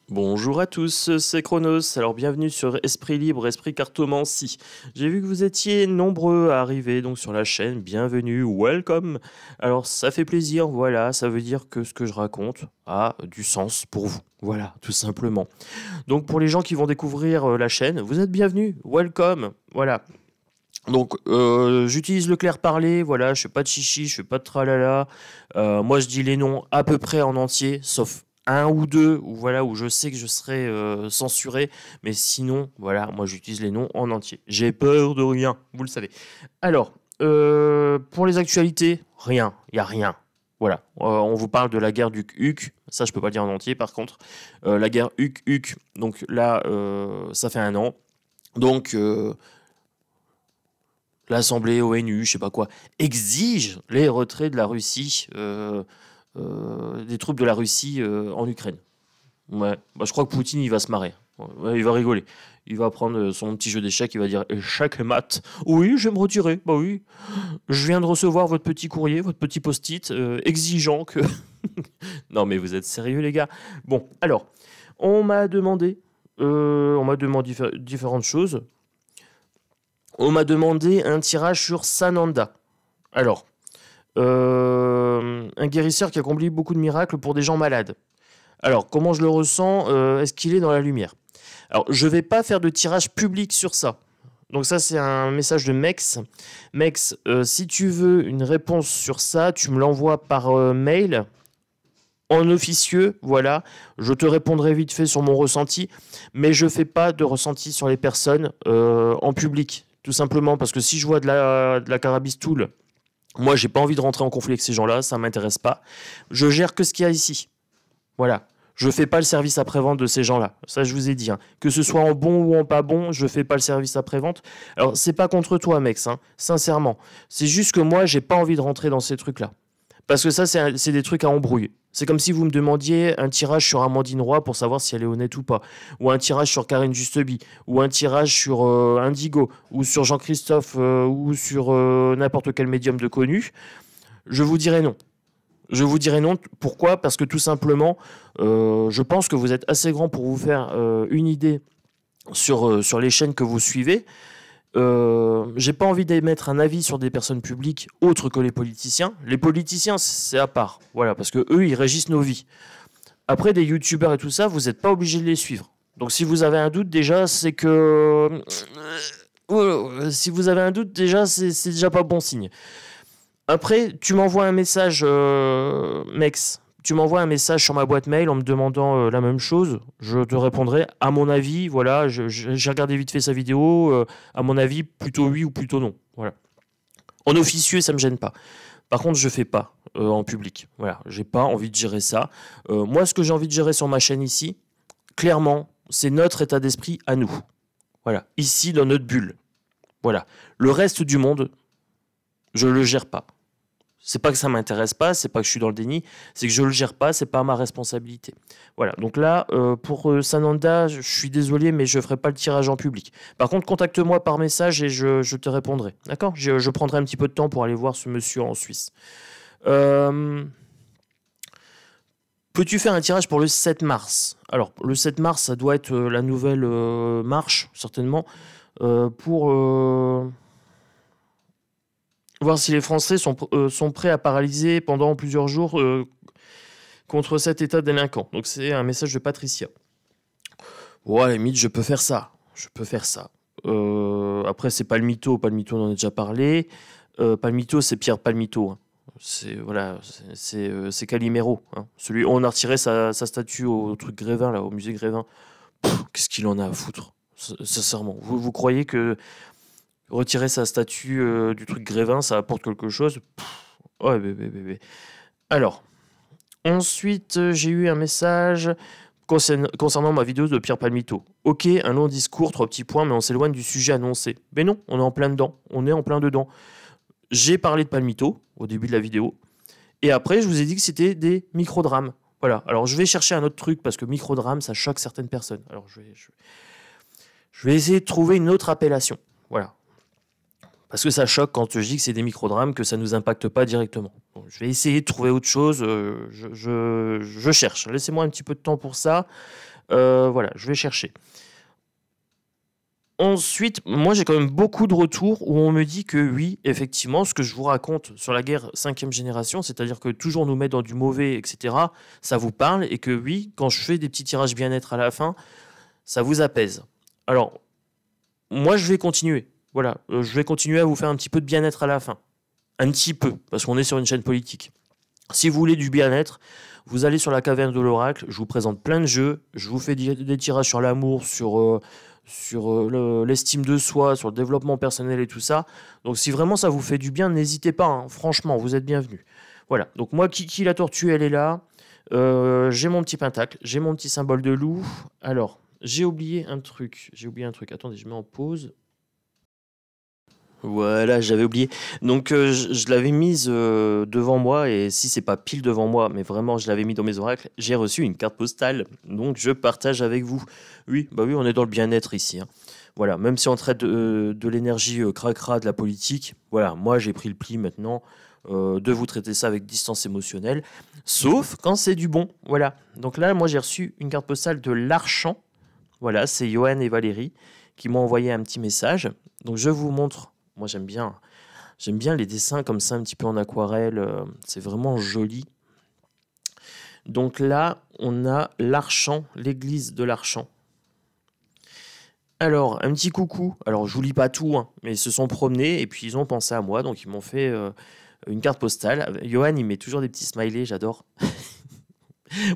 Bonjour à tous, c'est Chronos. Alors bienvenue sur Esprit Libre, Esprit Cartomancie. J'ai vu que vous étiez nombreux à arriver donc sur la chaîne. Bienvenue, welcome. Alors ça fait plaisir, voilà, ça veut dire que ce que je raconte a du sens pour vous. Voilà, tout simplement. Donc pour les gens qui vont découvrir la chaîne, vous êtes bienvenus, welcome. Voilà. Donc j'utilise le clair parler, voilà, je fais pas de chichi, je fais pas de tralala. Moi je dis les noms à peu près en entier, sauf un ou deux où voilà où je sais que je serai censuré, mais sinon voilà, moi j'utilise les noms en entier. J'ai peur de rien, vous le savez. Alors pour les actualités, rien, il y a rien. Voilà, on vous parle de la guerre du HUC, ça je peux pas le dire en entier par contre. La guerre HUC, donc là ça fait un an. Donc l'Assemblée ONU, je sais pas quoi, exige les retraits de la Russie, des troupes de la Russie en Ukraine. Ouais, bah, je crois que Poutine, il va se marrer. Ouais, il va rigoler. Il va prendre son petit jeu d'échecs, il va dire échec et mat. Oui, je vais me retirer. Bah oui, je viens de recevoir votre petit courrier, votre petit post-it exigeant que. Non, mais vous êtes sérieux, les gars? Bon, alors, on m'a demandé différentes choses. On m'a demandé un tirage sur Sananda. Alors, un guérisseur qui accomplit beaucoup de miracles pour des gens malades. Alors, comment je le ressens? Est-ce qu'il est dans la lumière? Alors, je ne vais pas faire de tirage public sur ça. Donc ça, c'est un message de Mex. Mex, si tu veux une réponse sur ça, tu me l'envoies par mail, en officieux, voilà. Je te répondrai vite fait sur mon ressenti, mais je ne fais pas de ressenti sur les personnes en public. Tout simplement parce que si je vois de la carabistoule, moi, j'ai pas envie de rentrer en conflit avec ces gens-là, ça m'intéresse pas. Je gère que ce qu'il y a ici. Voilà. Je fais pas le service après-vente de ces gens-là. Ça, je vous ai dit. Hein. Que ce soit en bon ou en pas bon, je fais pas le service après-vente. Alors, c'est pas contre toi, mec, hein, sincèrement. C'est juste que moi, j'ai pas envie de rentrer dans ces trucs-là. Parce que ça, c'est des trucs à embrouiller. C'est comme si vous me demandiez un tirage sur Amandine Roy pour savoir si elle est honnête ou pas. Ou un tirage sur Karine Justeby. Ou un tirage sur Indigo. Ou sur Jean-Christophe. Ou sur n'importe quel médium de connu. Je vous dirais non. Je vous dirais non. Pourquoi? Parce que tout simplement, je pense que vous êtes assez grand pour vous faire une idée sur les chaînes que vous suivez. J'ai pas envie d'émettre un avis sur des personnes publiques autres que les politiciens. Les politiciens, c'est à part. Voilà, parce que eux, ils régissent nos vies. Après, des youtubeurs et tout ça, vous n'êtes pas obligé de les suivre. Donc, si vous avez un doute, déjà, c'est que. Si vous avez un doute, déjà, c'est déjà pas bon signe. Après, tu m'envoies un message, Mex. Tu m'envoies un message sur ma boîte mail en me demandant la même chose. Je te répondrai. À mon avis, voilà, j'ai regardé vite fait sa vidéo. À mon avis, plutôt oui ou plutôt non. Voilà. En officieux, ça me gêne pas. Par contre, je fais pas en public. Voilà, j'ai pas envie de gérer ça. Moi, ce que j'ai envie de gérer sur ma chaîne ici, clairement, c'est notre état d'esprit à nous. Voilà, ici dans notre bulle. Voilà. Le reste du monde, je le gère pas. C'est pas que ça m'intéresse pas, c'est pas que je suis dans le déni, c'est que je le gère pas, c'est pas ma responsabilité. Voilà, donc là, pour Sananda, je suis désolé, mais je ferai pas le tirage en public. Par contre, contacte-moi par message et je te répondrai. D'accord? Je prendrai un petit peu de temps pour aller voir ce monsieur en Suisse. Peux-tu faire un tirage pour le 7 mars? Alors, le 7 mars, ça doit être la nouvelle marche, certainement, pour voir si les Français sont prêts à paralyser pendant plusieurs jours contre cet état délinquant. Donc c'est un message de Patricia. Bon, à la limite, je peux faire ça. Je peux faire ça. Après, c'est Palmito. Palmito, on en a déjà parlé. Palmito, c'est Pierre Palmito. Hein. C'est voilà, c'est Calimero. Hein. On a retiré sa statue au truc Grévin, là, au musée Grévin. Qu'est-ce qu'il en a à foutre? Sincèrement. Vous croyez que retirer sa statue du truc Grévin, ça apporte quelque chose? Ouais, bébé. Alors, ensuite, j'ai eu un message concernant ma vidéo de Pierre Palmito. Ok, un long discours, 3 petits points, mais on s'éloigne du sujet annoncé. Mais non, on est en plein dedans. On est en plein dedans. J'ai parlé de Palmito au début de la vidéo. Et après, je vous ai dit que c'était des microdrames. Voilà. Alors, je vais chercher un autre truc parce que microdrame, ça choque certaines personnes. Alors, je vais essayer de trouver une autre appellation. Voilà. Parce que ça choque quand je dis que c'est des microdrames, que ça ne nous impacte pas directement. Bon, je vais essayer de trouver autre chose. Je cherche. Laissez-moi un petit peu de temps pour ça. Voilà, je vais chercher. Ensuite, moi j'ai quand même beaucoup de retours où on me dit que oui, effectivement, ce que je vous raconte sur la guerre 5e génération, c'est-à-dire que toujours nous mettre dans du mauvais, etc., ça vous parle, et que oui, quand je fais des petits tirages bien-être à la fin, ça vous apaise. Alors, moi je vais continuer. Voilà, je vais continuer à vous faire un petit peu de bien-être à la fin. Un petit peu, parce qu'on est sur une chaîne politique. Si vous voulez du bien-être, vous allez sur la caverne de l'oracle, je vous présente plein de jeux, je vous fais des tirages sur l'amour, sur l'estime de soi, sur le développement personnel et tout ça. Donc si vraiment ça vous fait du bien, n'hésitez pas, hein. Franchement, vous êtes bienvenus. Voilà, donc moi, Kiki la tortue, elle est là. J'ai mon petit pentacle, j'ai mon petit symbole de loup. Alors, j'ai oublié un truc. Attendez, je mets en pause. Voilà, j'avais oublié. Donc je l'avais mise devant moi, et si c'est pas pile devant moi, mais vraiment je l'avais mis dans mes oracles, j'ai reçu une carte postale. Donc je partage avec vous. Oui, bah oui, on est dans le bien-être ici, hein. Voilà, même si on traite de l'énergie cracra de la politique, voilà, moi j'ai pris le pli maintenant de vous traiter ça avec distance émotionnelle, sauf quand c'est du bon. Voilà. Donc là, moi j'ai reçu une carte postale de l'Archant. Voilà, c'est Johan et Valérie qui m'ont envoyé un petit message. Donc je vous montre. Moi, j'aime bien les dessins comme ça, un petit peu en aquarelle. C'est vraiment joli. Donc là, on a l'Archant, l'église de l'Archant. Alors, un petit coucou. Alors, je vous lis pas tout, hein, mais ils se sont promenés et puis ils ont pensé à moi. Donc, ils m'ont fait une carte postale. Johan, il met toujours des petits smileys, j'adore.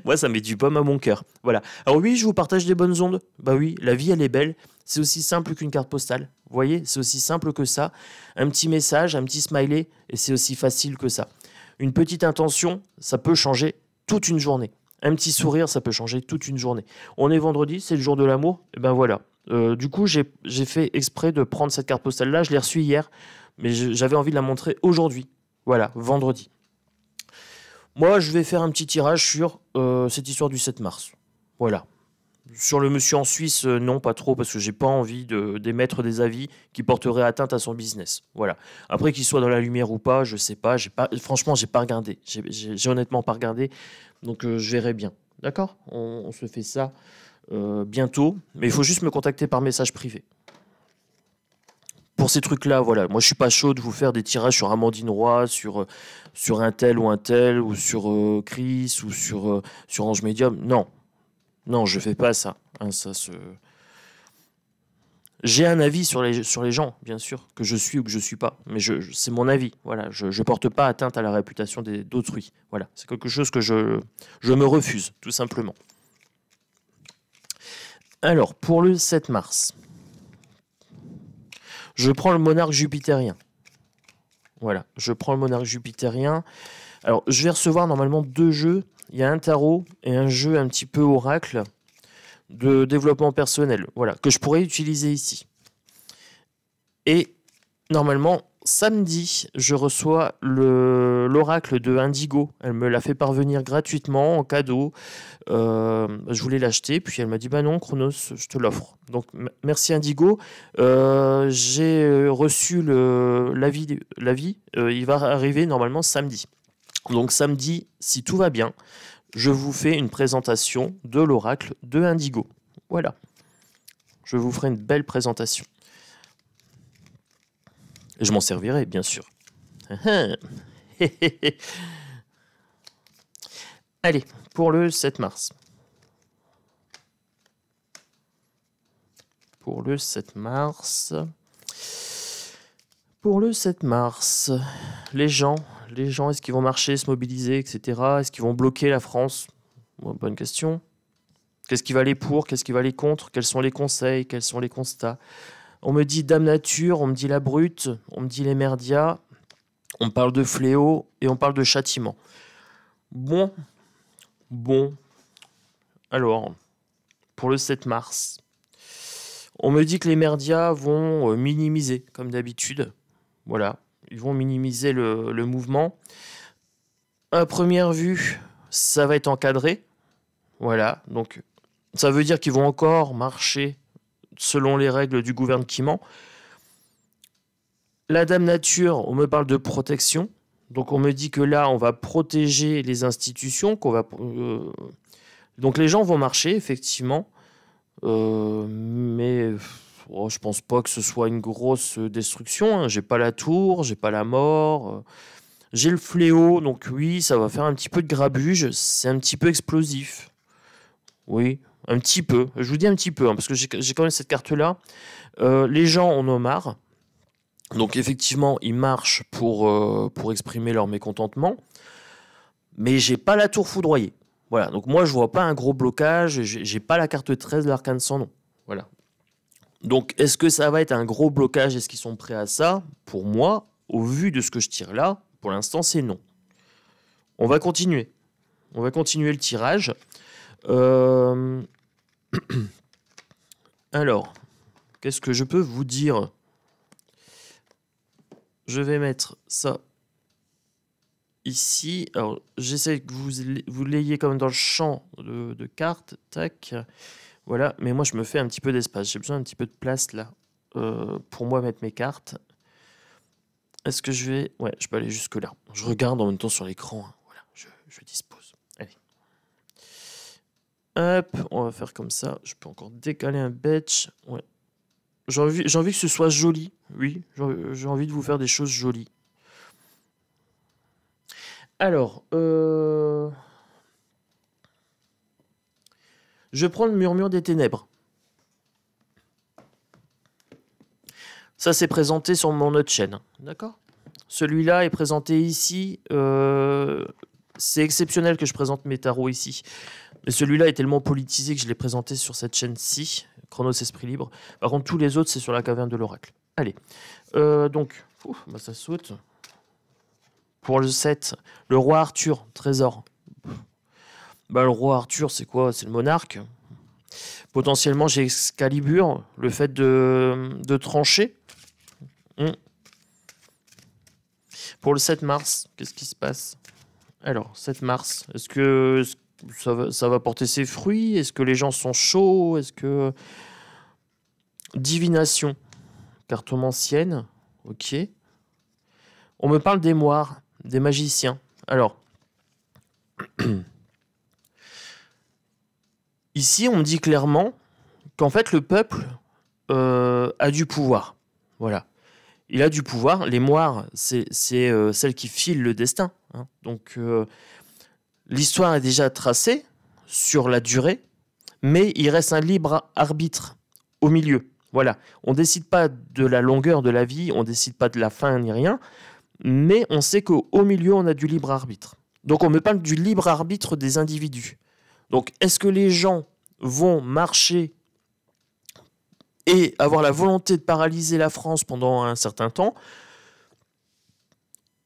Moi, ça met du baume à mon cœur. Voilà. Alors oui, je vous partage des bonnes ondes. Bah oui, la vie, elle est belle. C'est aussi simple qu'une carte postale. Vous voyez, c'est aussi simple que ça. Un petit message, un petit smiley, et c'est aussi facile que ça. Une petite intention, ça peut changer toute une journée. Un petit sourire, ça peut changer toute une journée. On est vendredi, c'est le jour de l'amour. Et ben voilà. Du coup, j'ai fait exprès de prendre cette carte postale-là. Je l'ai reçue hier, mais j'avais envie de la montrer aujourd'hui. Voilà, vendredi. Moi, je vais faire un petit tirage sur cette histoire du 7 mars. Voilà. Sur le monsieur en Suisse, non, pas trop, parce que j'ai pas envie d'émettre des avis qui porteraient atteinte à son business. Voilà. Après, qu'il soit dans la lumière ou pas, je sais pas. Franchement, j'ai pas regardé. J'ai honnêtement pas regardé. Donc, je verrai bien. D'accord, on se fait ça bientôt. Mais il faut juste me contacter par message privé. Pour ces trucs-là, voilà. Moi, je suis pas chaud de vous faire des tirages sur Amandine Roy, sur un tel, ou sur Chris, ou sur Ange Medium. Non. Non, je fais pas ça. Hein, j'ai un avis sur les gens, bien sûr, que je suis ou que je suis pas. Mais c'est mon avis. Voilà. Je porte pas atteinte à la réputation d'autrui. Voilà. C'est quelque chose que je me refuse, tout simplement. Alors, pour le 7 mars, je prends le monarque jupitérien. Voilà, je prends le monarque jupitérien. Alors, je vais recevoir normalement 2 jeux. Il y a un tarot et un jeu un petit peu oracle de développement personnel, voilà, que je pourrais utiliser ici. Et normalement, samedi, je reçois l'oracle de Indigo. Elle me l'a fait parvenir gratuitement en cadeau. Je voulais l'acheter, puis elle m'a dit bah non, Chronos, je te l'offre. Donc merci Indigo. J'ai reçu l'avis. Il va arriver normalement samedi. Donc samedi, si tout va bien, je vous fais une présentation de l'oracle de Indigo. Voilà. Je vous ferai une belle présentation. Je m'en servirai, bien sûr. Allez, pour le 7 mars. Pour le 7 mars. Pour le 7 mars, les gens, est-ce qu'ils vont marcher, se mobiliser, etc. Est-ce qu'ils vont bloquer la France? Bon, bonne question. Qu'est-ce qui va aller pour? Qu'est-ce qui va aller contre? Quels sont les conseils? Quels sont les constats? On me dit Dame Nature, on me dit la brute, on me dit les merdias, on parle de fléau et on parle de châtiment. Bon. Alors, pour le 7 mars, on me dit que les merdias vont minimiser, comme d'habitude. Voilà, ils vont minimiser le mouvement. À première vue, ça va être encadré. Voilà, donc ça veut dire qu'ils vont encore marcher selon les règles du gouvernement. La Dame Nature, on me parle de protection. Donc on me dit que là, on va protéger les institutions, donc les gens vont marcher, effectivement. Mais je pense pas que ce soit une grosse destruction, hein. J'ai pas la tour, j'ai pas la mort. J'ai le fléau, donc oui, ça va faire un petit peu de grabuge. C'est un petit peu explosif. Oui, un petit peu. Je vous dis un petit peu, hein, parce que j'ai quand même cette carte-là. Les gens en ont marre. Donc effectivement, ils marchent pour exprimer leur mécontentement. Mais j'ai pas la tour foudroyée. Voilà, donc moi je vois pas un gros blocage, j'ai pas la carte 13 de l'arcane sans nom. Voilà. Donc est-ce que ça va être un gros blocage? Est-ce qu'ils sont prêts à ça? Pour moi, au vu de ce que je tire là, pour l'instant c'est non. On va continuer. On va continuer le tirage. Alors, qu'est-ce que je peux vous dire? Je vais mettre ça ici. Alors, j'essaie que vous l'ayez comme dans le champ de cartes. Tac. Voilà. Mais moi, je me fais un petit peu d'espace. J'ai besoin d'un petit peu de place là pour moi mettre mes cartes. Est-ce que je vais... Ouais, je peux aller jusque là. Je regarde en même temps sur l'écran. Hein. Voilà, je dispose. Allez. Hop, on va faire comme ça. Je peux encore décaler un batch. Ouais. J'ai envie que ce soit joli. Oui, j'ai envie de vous faire des choses jolies. Alors, je prends le murmure des ténèbres. Ça, c'est présenté sur mon autre chaîne. D'accord? Celui-là est présenté ici. C'est exceptionnel que je présente mes tarots ici. Mais celui-là est tellement politisé que je l'ai présenté sur cette chaîne-ci, Chronos Esprit Libre. Par contre, tous les autres, c'est sur la caverne de l'oracle. Allez. Donc, bah ça saute. Pour le 7, le roi Arthur, trésor. Bah, le roi Arthur, c'est quoi? C'est le monarque. Potentiellement, j'ai Excalibur, le fait de trancher. Pour le 7 mars, qu'est-ce qui se passe? Alors, 7 mars, est-ce que ça va porter ses fruits? Est-ce que les gens sont chauds? Est-ce que... Divination, cartomancienne, ok. On me parle des moires, des magiciens. Alors, ici, on me dit clairement qu'en fait, le peuple a du pouvoir. Voilà. Il a du pouvoir. Les moires, c'est celles qui filent le destin. Hein. Donc, l'histoire est déjà tracée sur la durée, mais il reste un libre arbitre au milieu. Voilà. On ne décide pas de la longueur de la vie, on ne décide pas de la fin ni rien, mais on sait qu'au milieu, on a du libre arbitre. Donc, on me parle du libre arbitre des individus. Donc, est-ce que les gens vont marcher et avoir la volonté de paralyser la France pendant un certain temps?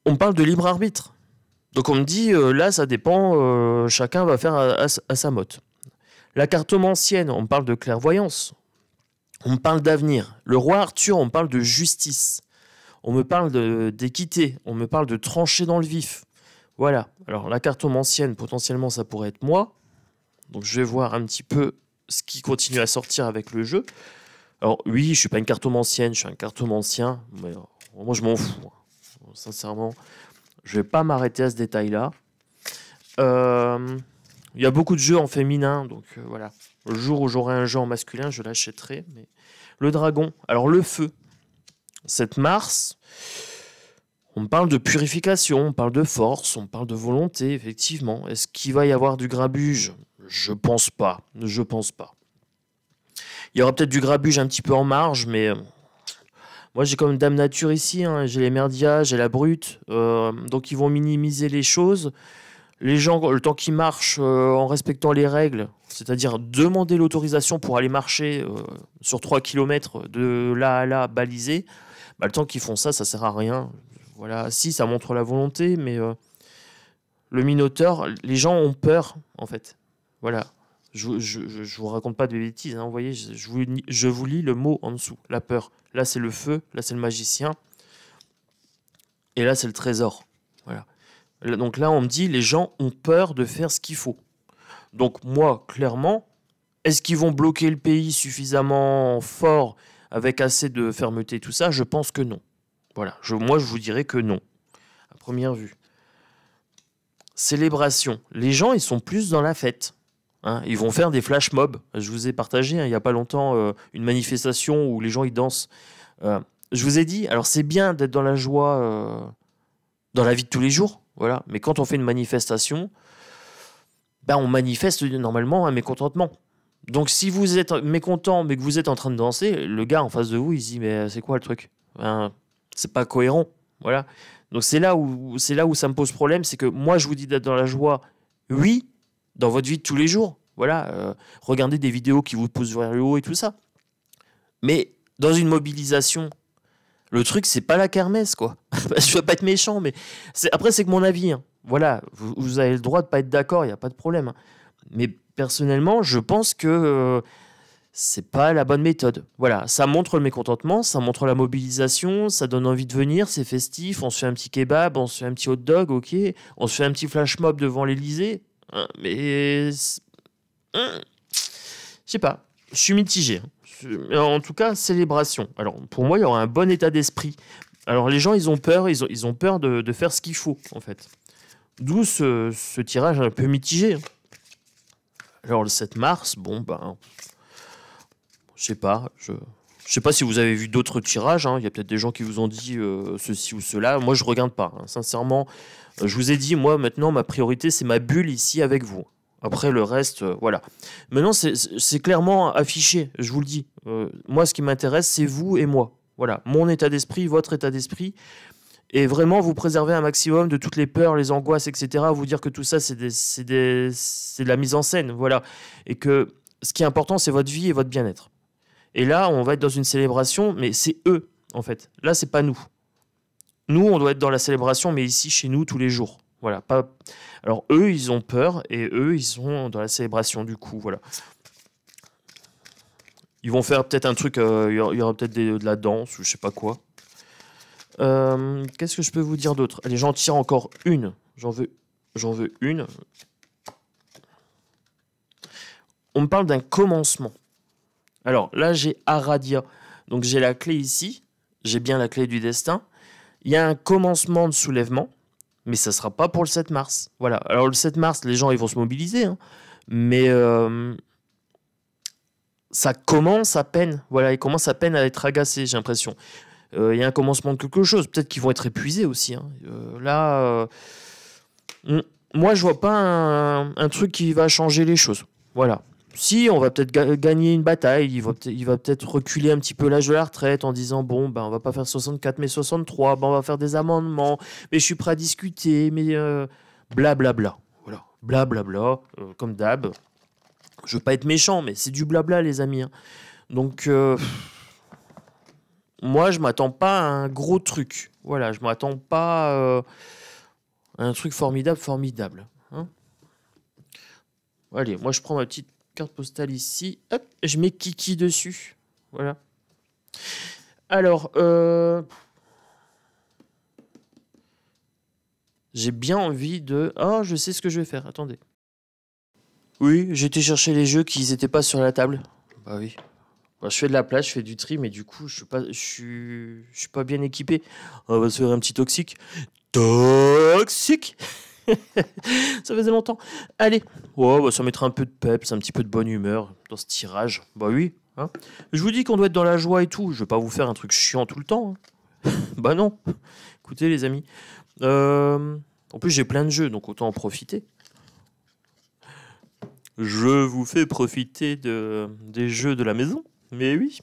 On parle de libre arbitre. Donc, on me dit, là, ça dépend, chacun va faire à sa mode. La cartomancienne, on parle de clairvoyance. On me parle d'avenir. Le roi Arthur, on me parle de justice. On me parle d'équité. On me parle de trancher dans le vif. Voilà. Alors, la cartomancienne, potentiellement, ça pourrait être moi. Donc, je vais voir un petit peu ce qui continue à sortir avec le jeu. Alors, oui, je ne suis pas une cartomancienne, je suis un cartomancien. Mais moi, je m'en fous. Hein. Sincèrement, je ne vais pas m'arrêter à ce détail-là. Il y a beaucoup de jeux en féminin. Donc, voilà. Le jour où j'aurai un jeu en masculin, je l'achèterai. Mais... Le dragon. Alors, le feu. 7 mars, on parle de purification, on parle de force, on parle de volonté, effectivement. Est-ce qu'il va y avoir du grabuge? Je pense pas. Je pense pas. Il y aura peut-être du grabuge un petit peu en marge, mais moi j'ai comme Dame Nature ici. Hein. J'ai les merdias, j'ai la brute. Donc ils vont minimiser les choses. Les gens, le temps qu'ils marchent en respectant les règles, c'est-à-dire demander l'autorisation pour aller marcher sur 3 km de là à là, balisé, bah, le temps qu'ils font ça, ça sert à rien. Voilà. Si, ça montre la volonté, mais le Minotaure, les gens ont peur, en fait. Voilà. Je vous raconte pas de bêtises, hein. Vous voyez, je vous lis le mot en dessous, la peur. Là, c'est le feu, là, c'est le magicien, et là, c'est le trésor. Voilà. Donc là, on me dit, les gens ont peur de faire ce qu'il faut. Donc moi, clairement, est-ce qu'ils vont bloquer le pays suffisamment fort, avec assez de fermeté, tout ça? Je pense que non. Voilà, moi, je vous dirais que non, à première vue. Célébration. Les gens, ils sont plus dans la fête. Hein. Ils vont faire des flash mobs. Je vous ai partagé, il n'y a pas longtemps, une manifestation où les gens, ils dansent. Je vous ai dit, alors c'est bien d'être dans la joie dans la vie de tous les jours, voilà. Mais quand on fait une manifestation, ben on manifeste normalement un mécontentement. Donc si vous êtes mécontent mais que vous êtes en train de danser, le gars en face de vous, il se dit mais c'est quoi le truc? C'est pas cohérent, voilà. Donc c'est là où ça me pose problème, c'est que moi je vous dis d'être dans la joie, oui, dans votre vie de tous les jours, voilà. Regardez des vidéos qui vous poussent vers le haut et tout ça. Mais dans une mobilisation, le truc, c'est pas la kermesse, quoi. Je veux pas être méchant, mais après, c'est que mon avis. Hein. Voilà, vous avez le droit de pas être d'accord, il n'y a pas de problème. Hein. Mais personnellement, je pense que c'est pas la bonne méthode. Voilà, ça montre le mécontentement, ça montre la mobilisation, ça donne envie de venir, c'est festif, on se fait un petit kebab, on se fait un petit hot dog, ok, on se fait un petit flash mob devant l'Elysée. Hein, mais... je sais pas, je suis mitigé. Hein. En tout cas, célébration. Alors, pour moi, il y aura un bon état d'esprit. Alors, les gens, ils ont peur, ils ont peur de faire ce qu'il faut, en fait. D'où ce tirage un peu mitigé. Hein. Alors, le 7 mars, bon, ben... Je sais pas. Je sais pas si vous avez vu d'autres tirages. Hein. Il y a peut-être des gens qui vous ont dit ceci ou cela. Moi, je regarde pas. Hein. Sincèrement, je vous ai dit, moi, maintenant, ma priorité, c'est ma bulle ici avec vous. Après, le reste, voilà. Maintenant, c'est clairement affiché, je vous le dis. Moi, ce qui m'intéresse, c'est vous et moi. Voilà, mon état d'esprit, votre état d'esprit. Et vraiment, vous préserver un maximum de toutes les peurs, les angoisses, etc. Vous dire que tout ça, c'est de la mise en scène. Voilà. Et que ce qui est important, c'est votre vie et votre bien-être. Et là, on va être dans une célébration, mais c'est eux, en fait. Là, c'est pas nous. Nous, on doit être dans la célébration, mais ici, chez nous, tous les jours. Voilà, pas... Alors eux, ils ont peur et eux, ils sont dans la célébration du coup, voilà. Ils vont faire peut-être un truc, il y aura peut-être de la danse ou je sais pas quoi. Qu'est-ce que je peux vous dire d'autre? Allez, j'en tire encore une. J'en veux une. On me parle d'un commencement. Alors là, j'ai Aradia. Donc j'ai la clé ici. J'ai bien la clé du destin. Il y a un commencement de soulèvement. Mais ça ne sera pas pour le 7 mars. Voilà. Alors le 7 mars, les gens ils vont se mobiliser. Hein. Mais ça commence à peine. Voilà, ils commencent à peine à être agacés, j'ai l'impression. Il y a un commencement de quelque chose. Peut-être qu'ils vont être épuisés aussi. Hein. Moi, je vois pas un truc qui va changer les choses. Voilà. Si, on va peut-être gagner une bataille, il va peut-être reculer un petit peu l'âge de la retraite en disant bon, ben, on va pas faire 64 mais 63, ben, on va faire des amendements, mais je suis prêt à discuter, mais blablabla. Voilà, blablabla, comme d'hab. Je veux pas être méchant, mais c'est du blabla, les amis. Hein. Donc, moi, je m'attends pas à un gros truc. Voilà, je m'attends pas à un truc formidable. Hein. Allez, moi, je prends ma petite carte postale ici, hop, je mets Kiki dessus, voilà. Alors, j'ai bien envie de... Oh, je sais ce que je vais faire, attendez. Oui, j'ai été chercher les jeux qui n'étaient pas sur la table. Bah oui. Bah, je fais de la place, je fais du tri, mais du coup, je suis pas bien équipé. On va se faire un petit toxique. Toxique. Ça faisait longtemps. Allez, oh, bah, ça mettra un peu de peps, un petit peu de bonne humeur dans ce tirage. Bah oui. Hein. Je vous dis qu'on doit être dans la joie et tout. Je vais pas vous faire un truc chiant tout le temps. Hein. Bah non. Écoutez les amis. En plus j'ai plein de jeux, donc autant en profiter. Je vous fais profiter des jeux de la maison. Mais oui.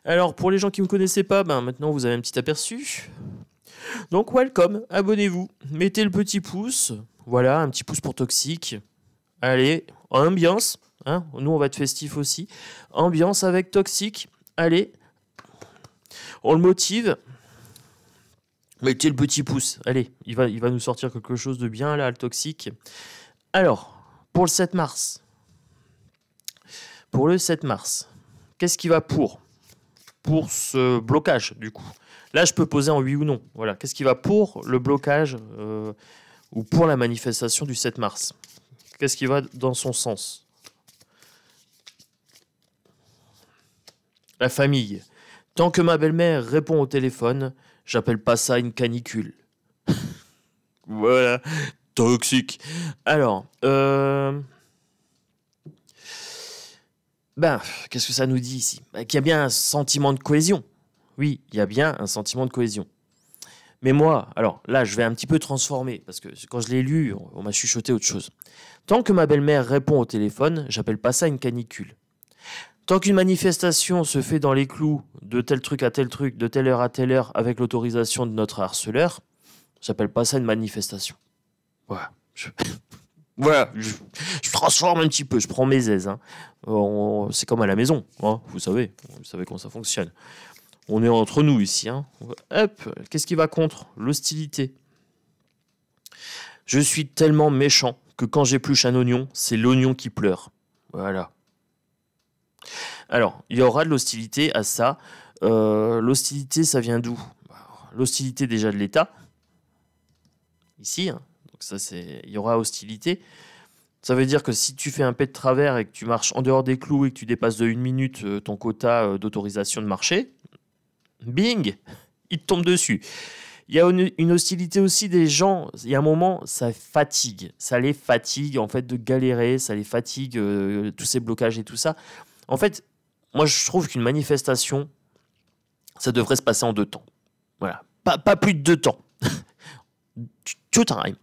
Alors pour les gens qui ne me connaissaient pas, ben, maintenant vous avez un petit aperçu. Donc welcome, abonnez-vous, mettez le petit pouce, voilà, un petit pouce pour Toxique. Allez, ambiance, hein, nous on va être festif aussi. Ambiance avec Toxique, allez, on le motive. Mettez le petit pouce, allez, il va nous sortir quelque chose de bien là, le Toxique. Alors, pour le 7 mars, qu'est-ce qui va pour ce blocage du coup? Là, je peux poser en oui ou non. Voilà. Qu'est-ce qui va pour le blocage ou pour la manifestation du 7 mars? Qu'est-ce qui va dans son sens? La famille. Tant que ma belle-mère répond au téléphone, j'appelle pas ça une canicule. Voilà, toxique. Alors, qu'est-ce que ça nous dit ici? Qu'il y a bien un sentiment de cohésion. Oui, il y a bien un sentiment de cohésion. Mais moi, alors là, je vais un petit peu transformer, parce que quand je l'ai lu, on m'a chuchoté autre chose. Tant que ma belle-mère répond au téléphone, j'appelle pas ça une canicule. Tant qu'une manifestation se fait dans les clous, de tel truc à tel truc, de telle heure à telle heure, avec l'autorisation de notre harceleur, j'appelle pas ça une manifestation. Voilà. Voilà, je transforme un petit peu, je prends mes aises. Hein. C'est comme à la maison, hein, vous savez comment ça fonctionne. On est entre nous ici. Hein. Hop, qu'est-ce qui va contre? L'hostilité. Je suis tellement méchant que quand j'épluche un oignon, c'est l'oignon qui pleure. Voilà. Alors, il y aura de l'hostilité à ça. L'hostilité, ça vient d'où? L'hostilité déjà de l'État. Ici, hein. Donc ça, il y aura hostilité. Ça veut dire que si tu fais un pet de travers et que tu marches en dehors des clous et que tu dépasses de 1 minute ton quota d'autorisation de marcher, bing, il te tombe dessus. Il y a une hostilité aussi des gens. Il y a un moment, ça fatigue. Ça les fatigue, en fait, de galérer. Ça les fatigue, tous ces blocages et tout ça. En fait, moi, je trouve qu'une manifestation, ça devrait se passer en 2 temps. Voilà. Pas plus de 2 temps. Two time.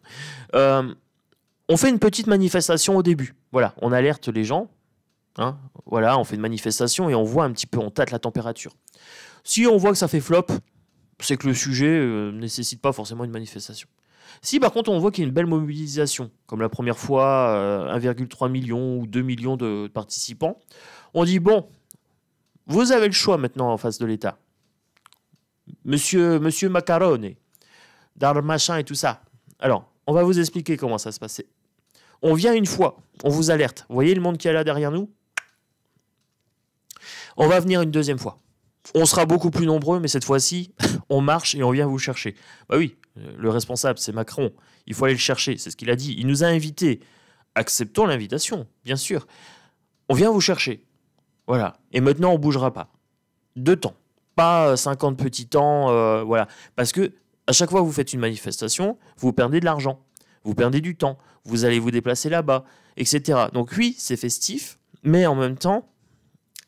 On fait une petite manifestation au début. Voilà, on alerte les gens. Hein, voilà, on fait une manifestation et on voit un petit peu, on tâte la température. Si on voit que ça fait flop, c'est que le sujet ne nécessite pas forcément une manifestation. Si par contre on voit qu'il y a une belle mobilisation, comme la première fois, 1,3 million ou 2 millions de participants, on dit bon, vous avez le choix maintenant en face de l'État. Monsieur Macarone, dans machin et tout ça. Alors, on va vous expliquer comment ça se passait. On vient une fois, on vous alerte. Vous voyez le monde qui est là derrière nous? On va venir une deuxième fois. On sera beaucoup plus nombreux, mais cette fois-ci, on marche et on vient vous chercher. Bah oui, le responsable, c'est Macron. Il faut aller le chercher, c'est ce qu'il a dit. Il nous a invités. Acceptons l'invitation, bien sûr. On vient vous chercher. Voilà. Et maintenant, on ne bougera pas. 2 temps. Pas 50 petits temps. Voilà. Parce que à chaque fois que vous faites une manifestation, vous perdez de l'argent. Vous perdez du temps. Vous allez vous déplacer là-bas, etc. Donc oui, c'est festif, mais en même temps,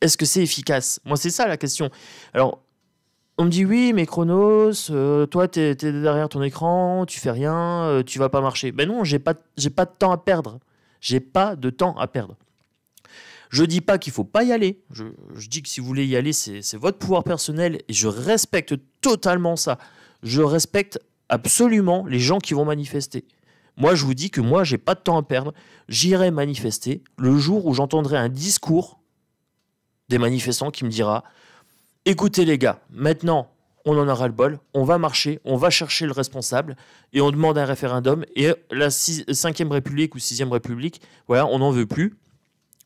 est-ce que c'est efficace? Moi, c'est ça la question. Alors, on me dit oui, mais Chronos, toi, t'es derrière ton écran, tu fais rien, tu vas pas marcher. Ben non, j'ai pas de temps à perdre. J'ai pas de temps à perdre. Je dis pas qu'il faut pas y aller. Je dis que si vous voulez y aller, c'est votre pouvoir personnel et je respecte totalement ça. Je respecte absolument les gens qui vont manifester. Moi, je vous dis que moi, j'ai pas de temps à perdre. J'irai manifester le jour où j'entendrai un discours des manifestants qui me dira « Écoutez les gars, maintenant, on en aura le bol, on va marcher, on va chercher le responsable et on demande un référendum et la 5e République ou 6e République, voilà, on n'en veut plus.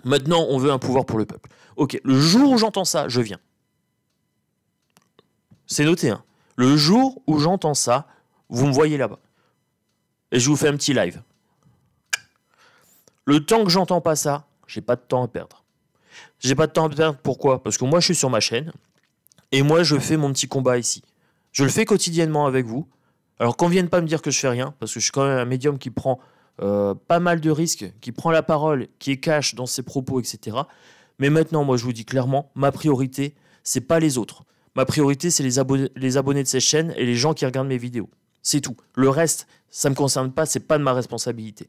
Maintenant, on veut un pouvoir pour le peuple. Ok, le jour où j'entends ça, je viens. C'est noté, hein. Le jour où j'entends ça, vous me voyez là-bas. Et je vous fais un petit live. Le temps que j'entends pas ça, j'ai pas de temps à perdre. J'ai pas de temps à perdre, pourquoi? Parce que moi, je suis sur ma chaîne, et moi, je fais mon petit combat ici. Je le fais quotidiennement avec vous. Alors qu'on vienne pas me dire que je fais rien, parce que je suis quand même un médium qui prend pas mal de risques, qui prend la parole, qui est cash dans ses propos, etc. Mais maintenant, moi, je vous dis clairement, ma priorité, c'est pas les autres. Ma priorité, c'est les abonnés de ces chaînes et les gens qui regardent mes vidéos. C'est tout. Le reste, ça me concerne pas, c'est pas de ma responsabilité.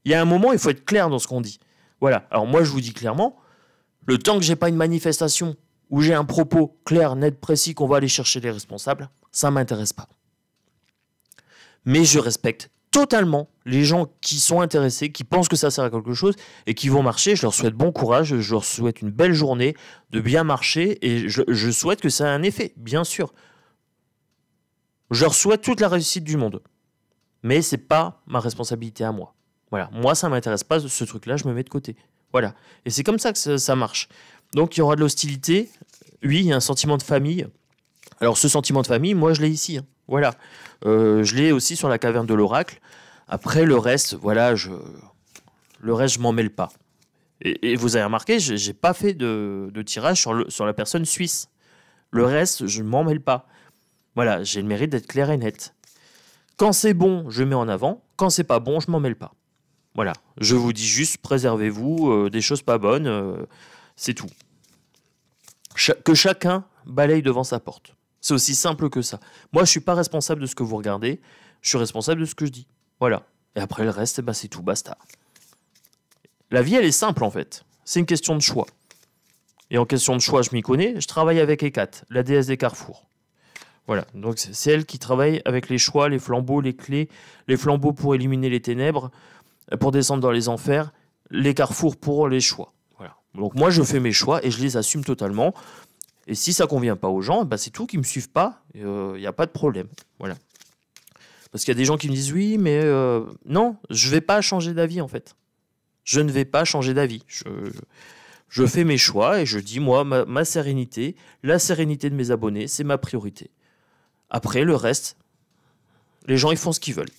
Il y a un moment, il faut être clair dans ce qu'on dit. Voilà. Alors moi, je vous dis clairement, le temps que j'ai pas une manifestation où j'ai un propos clair, net, précis, qu'on va aller chercher les responsables, ça m'intéresse pas. Mais je respecte totalement les gens qui sont intéressés, qui pensent que ça sert à quelque chose et qui vont marcher. Je leur souhaite bon courage, je leur souhaite une belle journée, de bien marcher et je souhaite que ça ait un effet, bien sûr. Je leur souhaite toute la réussite du monde. Mais c'est pas ma responsabilité à moi. Voilà, moi ça m'intéresse pas ce truc-là, je me mets de côté. Voilà, et c'est comme ça que ça marche. Donc il y aura de l'hostilité. Oui, il y a un sentiment de famille. Alors ce sentiment de famille, moi je l'ai ici. Hein. Voilà, je l'ai aussi sur la caverne de l'oracle. Après le reste, voilà, je m'en mêle pas. Et vous avez remarqué, j'ai pas fait de tirage sur la personne suisse. Le reste, je ne m'en mêle pas. Voilà, j'ai le mérite d'être clair et net. Quand c'est bon, je mets en avant. Quand c'est pas bon, je m'en mêle pas. Voilà, je vous dis juste, préservez-vous des choses pas bonnes, c'est tout. Que chacun balaye devant sa porte. C'est aussi simple que ça. Moi, je suis pas responsable de ce que vous regardez, je suis responsable de ce que je dis. Voilà. Et après le reste, ben, c'est tout, basta. La vie, elle est simple en fait. C'est une question de choix. Et en question de choix, je m'y connais. Je travaille avec Ecat, la déesse des carrefours. Voilà, donc c'est elle qui travaille avec les choix, les flambeaux, les clés, les flambeaux pour éliminer les ténèbres, pour descendre dans les enfers, les carrefours pour les choix. Voilà. Donc moi, je fais mes choix et je les assume totalement. Et si ça convient pas aux gens, bah c'est tout, qu'ils me suivent pas, il n'y a pas de problème. Voilà. Parce qu'il y a des gens qui me disent oui, mais non, je vais pas changer d'avis en fait. Je ne vais pas changer d'avis. Je fais mes choix et je dis moi, ma sérénité, la sérénité de mes abonnés, c'est ma priorité. Après, le reste, les gens, ils font ce qu'ils veulent.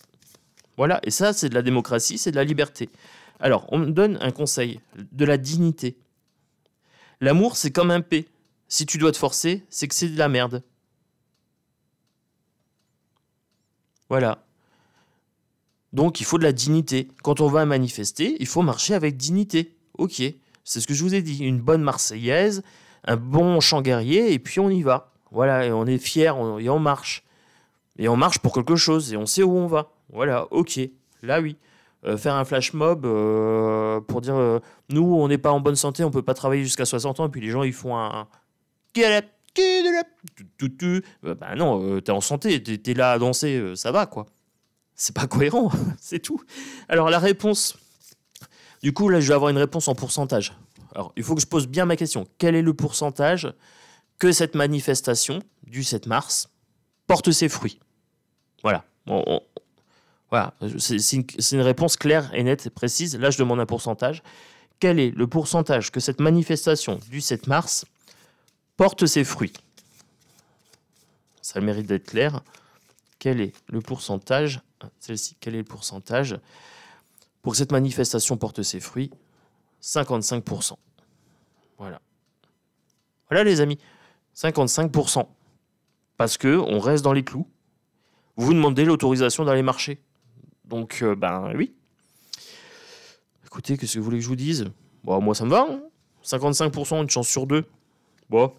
Voilà, et ça, c'est de la démocratie, c'est de la liberté. Alors, on me donne un conseil, de la dignité. L'amour, c'est comme un P. Si tu dois te forcer, c'est que c'est de la merde. Voilà. Donc, il faut de la dignité. Quand on va manifester, il faut marcher avec dignité. Ok, c'est ce que je vous ai dit. Une bonne Marseillaise, un bon chant guerrier, et puis on y va. Voilà, et on est fiers, et on marche. Et on marche pour quelque chose, et on sait où on va. Voilà, ok, là oui. Faire un flash mob pour dire nous, on n'est pas en bonne santé, on peut pas travailler jusqu'à 60 ans, et puis les gens, ils font un... Bah non, t'es en santé, t'es là à danser, ça va, quoi. C'est pas cohérent, c'est tout. Alors, la réponse... Du coup, là, je vais avoir une réponse en pourcentage. Alors, il faut que je pose bien ma question. Quel est le pourcentage que cette manifestation du 7 mars porte ses fruits? Voilà. Voilà. C'est une réponse claire et nette et précise. Là, je demande un pourcentage. Quel est le pourcentage que cette manifestation du 7 mars porte ses fruits? Ça a le mérite d'être clair. Quel est le pourcentage, celle-ci, quel est le pourcentage pour que cette manifestation porte ses fruits? 55%. Voilà. Voilà, les amis. 55%. Parce qu'on reste dans les clous. Vous demandez l'autorisation d'aller marcher. Donc, ben oui. Écoutez, qu'est-ce que vous voulez que je vous dise? Bon, moi, ça me va. Hein, 55%, une chance sur deux. Bon.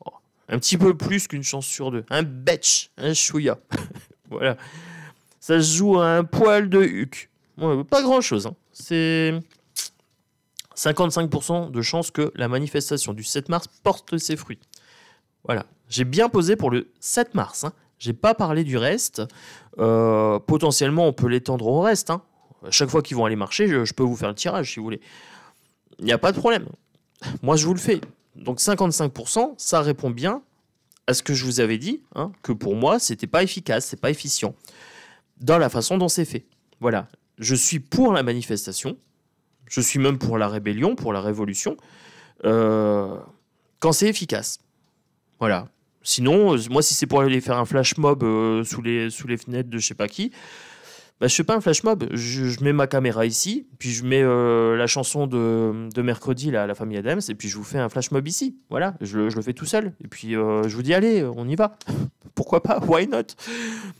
Oh, un petit peu plus qu'une chance sur deux. Un betch, un chouïa. Voilà. Ça se joue à un poil de huc. Ouais, pas grand-chose. Hein. C'est 55% de chance que la manifestation du 7 mars porte ses fruits. Voilà. J'ai bien posé pour le 7 mars. Hein. J'ai pas parlé du reste. Potentiellement, on peut l'étendre au reste. Hein. À chaque fois qu'ils vont aller marcher, je peux vous faire le tirage si vous voulez. Il n'y a pas de problème. Moi, je vous le fais. Donc 55%, ça répond bien à ce que je vous avais dit, hein, que pour moi, c'était pas efficace, c'est pas efficient dans la façon dont c'est fait. Voilà. Je suis pour la manifestation. Je suis même pour la rébellion, pour la révolution, quand c'est efficace. Voilà. Sinon, moi, si c'est pour aller faire un flash mob sous les fenêtres de je sais pas qui, bah, je fais pas un flash mob. Je mets ma caméra ici, puis je mets la chanson de mercredi, là, La Famille Adams, et puis je vous fais un flash mob ici. Voilà, je le fais tout seul. Et puis je vous dis, allez, on y va. Pourquoi pas? Why not?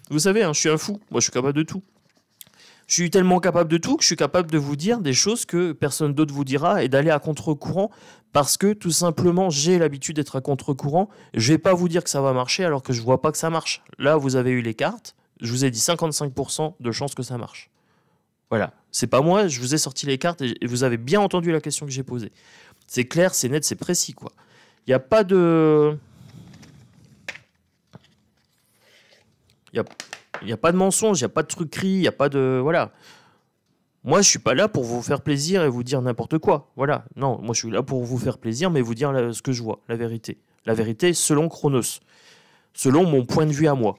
Vous savez, hein, je suis un fou. Moi, je suis capable de tout. Je suis tellement capable de tout que je suis capable de vous dire des choses que personne d'autre vous dira et d'aller à contre-courant parce que tout simplement j'ai l'habitude d'être à contre-courant. Je vais pas vous dire que ça va marcher alors que je vois pas que ça marche. Là, vous avez eu les cartes. Je vous ai dit 55% de chances que ça marche. Voilà. C'est pas moi, je vous ai sorti les cartes et vous avez bien entendu la question que j'ai posée. C'est clair, c'est net, c'est précis, quoi. Il n'y a pas de... Il n'y a pas de mensonge, il n'y a pas de truquerie, il n'y a pas de... Voilà. Moi, je suis pas là pour vous faire plaisir et vous dire n'importe quoi. Voilà. Non, moi, je suis là pour vous faire plaisir, mais vous dire ce que je vois, la vérité. La vérité selon Chronos. Selon mon point de vue à moi.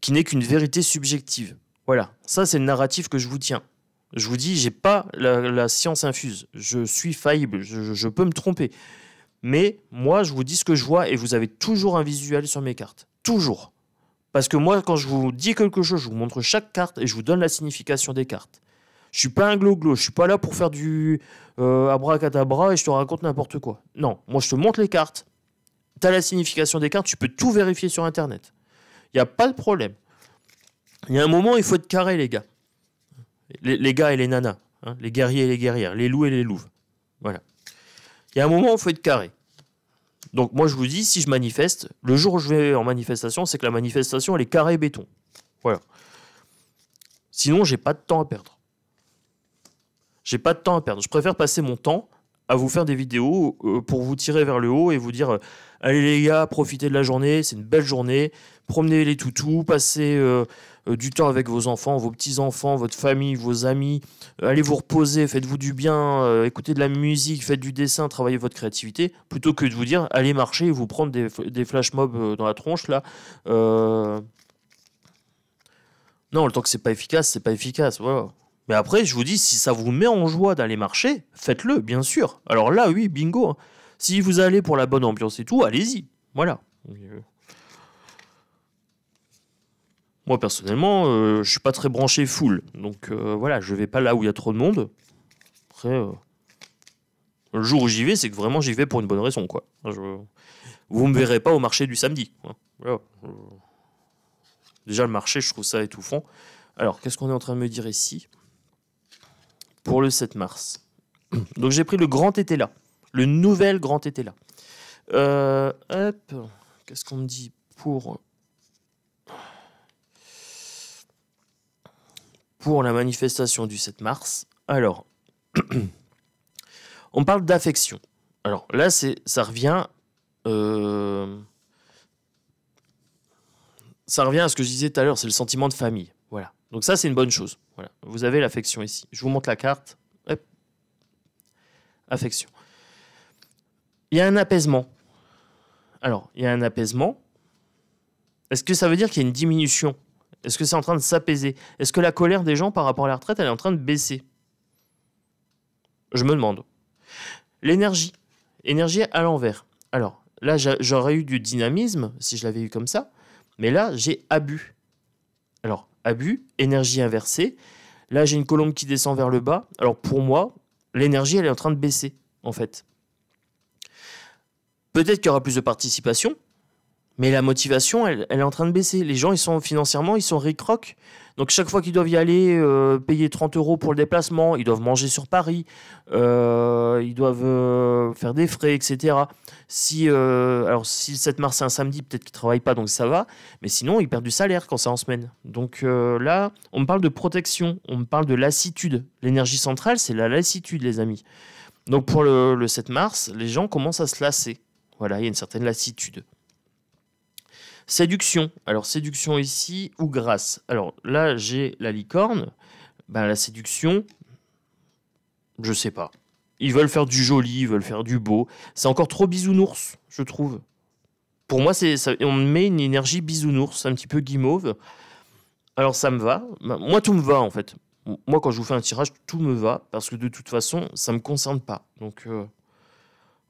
Qui n'est qu'une vérité subjective. Voilà. Ça, c'est le narratif que je vous tiens. Je vous dis, j'ai pas la science infuse. Je suis faillible. Je peux me tromper. Mais moi, je vous dis ce que je vois et vous avez toujours un visuel sur mes cartes. Toujours. Parce que moi, quand je vous dis quelque chose, je vous montre chaque carte et je vous donne la signification des cartes. Je suis pas un glo-glo, je suis pas là pour faire du abracadabra et je te raconte n'importe quoi. Non, moi je te montre les cartes Tu as la signification des cartes, tu peux tout vérifier sur Internet. Il n'y a pas de problème. Il y a un moment, il faut être carré, les gars. Les gars et les nanas. Hein, les guerriers et les guerrières. Les loups et les louves. Voilà. Il y a un moment, il faut être carré. Donc moi, je vous dis, si je manifeste, le jour où je vais en manifestation, c'est que la manifestation, elle est carré béton. Voilà. Sinon, j'ai pas de temps à perdre. J'ai pas de temps à perdre. Je préfère passer mon temps à vous faire des vidéos pour vous tirer vers le haut et vous dire allez les gars, profitez de la journée, c'est une belle journée, promenez les toutous, passez du temps avec vos enfants, vos petits-enfants, votre famille, vos amis, allez vous reposer, faites-vous du bien, écoutez de la musique, faites du dessin, travaillez votre créativité, plutôt que de vous dire allez marcher et vous prendre des flash mobs dans la tronche là. Non, le temps que c'est pas efficace, c'est pas efficace, voilà. Mais après, je vous dis, si ça vous met en joie d'aller marcher, faites-le, bien sûr. Alors là, oui, bingo. Hein. Si vous allez pour la bonne ambiance et tout, allez-y. Voilà. Moi, personnellement, je suis pas très branché full. Donc voilà, je vais pas là où il y a trop de monde. Après, le jour où j'y vais, c'est que vraiment j'y vais pour une bonne raison, quoi. Vous me verrez pas au marché du samedi. Hein. Voilà. Déjà, le marché, je trouve ça étouffant. Alors, qu'est-ce qu'on est en train de me dire ici ? Pour le 7 mars. Donc j'ai pris le grand été là. Le nouvel grand été là. Hop. Qu'est-ce qu'on me dit pour la manifestation du 7 mars. Alors, on parle d'affection. Alors là, ça revient... ça revient à ce que je disais tout à l'heure, c'est le sentiment de famille. Voilà. Donc ça, c'est une bonne chose. Voilà. Vous avez l'affection ici. Je vous montre la carte. Hop. Affection. Il y a un apaisement. Alors, il y a un apaisement. Est-ce que ça veut dire qu'il y a une diminution ? Est-ce que c'est en train de s'apaiser ? Est-ce que la colère des gens par rapport à la retraite, elle est en train de baisser ? Je me demande. L'énergie. Énergie à l'envers. Alors, là, j'aurais eu du dynamisme si je l'avais eu comme ça. Mais là, j'ai abus. Alors, abus, énergie inversée. Là, j'ai une colombe qui descend vers le bas. Alors, pour moi, l'énergie, elle est en train de baisser, en fait. Peut-être qu'il y aura plus de participation, mais la motivation, elle est en train de baisser. Les gens, financièrement, ils sont ric-roc. Donc, chaque fois qu'ils doivent y aller, payer 30 € pour le déplacement, ils doivent manger sur Paris, ils doivent faire des frais, etc. Alors, si le 7 mars, c'est un samedi, peut-être qu'ils ne travaillent pas, donc ça va. Mais sinon, ils perdent du salaire quand c'est en semaine. Donc là, on me parle de protection, on me parle de lassitude. L'énergie centrale, c'est la lassitude, les amis. Donc, pour le 7 mars, les gens commencent à se lasser. Voilà, il y a une certaine lassitude. Séduction. Alors, séduction ici ou grâce. Alors, là, j'ai la licorne. Ben, la séduction, je sais pas. Ils veulent faire du joli, ils veulent faire du beau. C'est encore trop bisounours, je trouve. Pour moi, on met une énergie bisounours, un petit peu guimauve. Alors, ça me va. Moi, tout me va, en fait. Moi, quand je vous fais un tirage, tout me va. Parce que de toute façon, ça me concerne pas. Donc,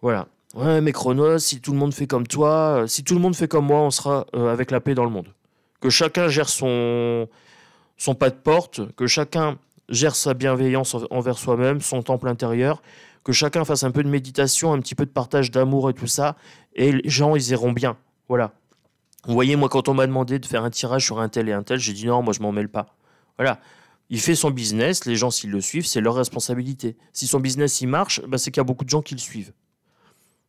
voilà. Ouais, mais Chronos, si tout le monde fait comme toi, si tout le monde fait comme moi, on sera avec la paix dans le monde. Que chacun gère son pas de porte, que chacun gère sa bienveillance envers soi-même, son temple intérieur, que chacun fasse un peu de méditation, un petit peu de partage d'amour et tout ça, et les gens, ils iront bien. Voilà. Vous voyez, moi, quand on m'a demandé de faire un tirage sur un tel et un tel, j'ai dit non, moi, je m'en mêle pas. Voilà. Il fait son business, les gens, s'ils le suivent, c'est leur responsabilité. Si son business, il marche, bah, c'est qu'il y a beaucoup de gens qui le suivent.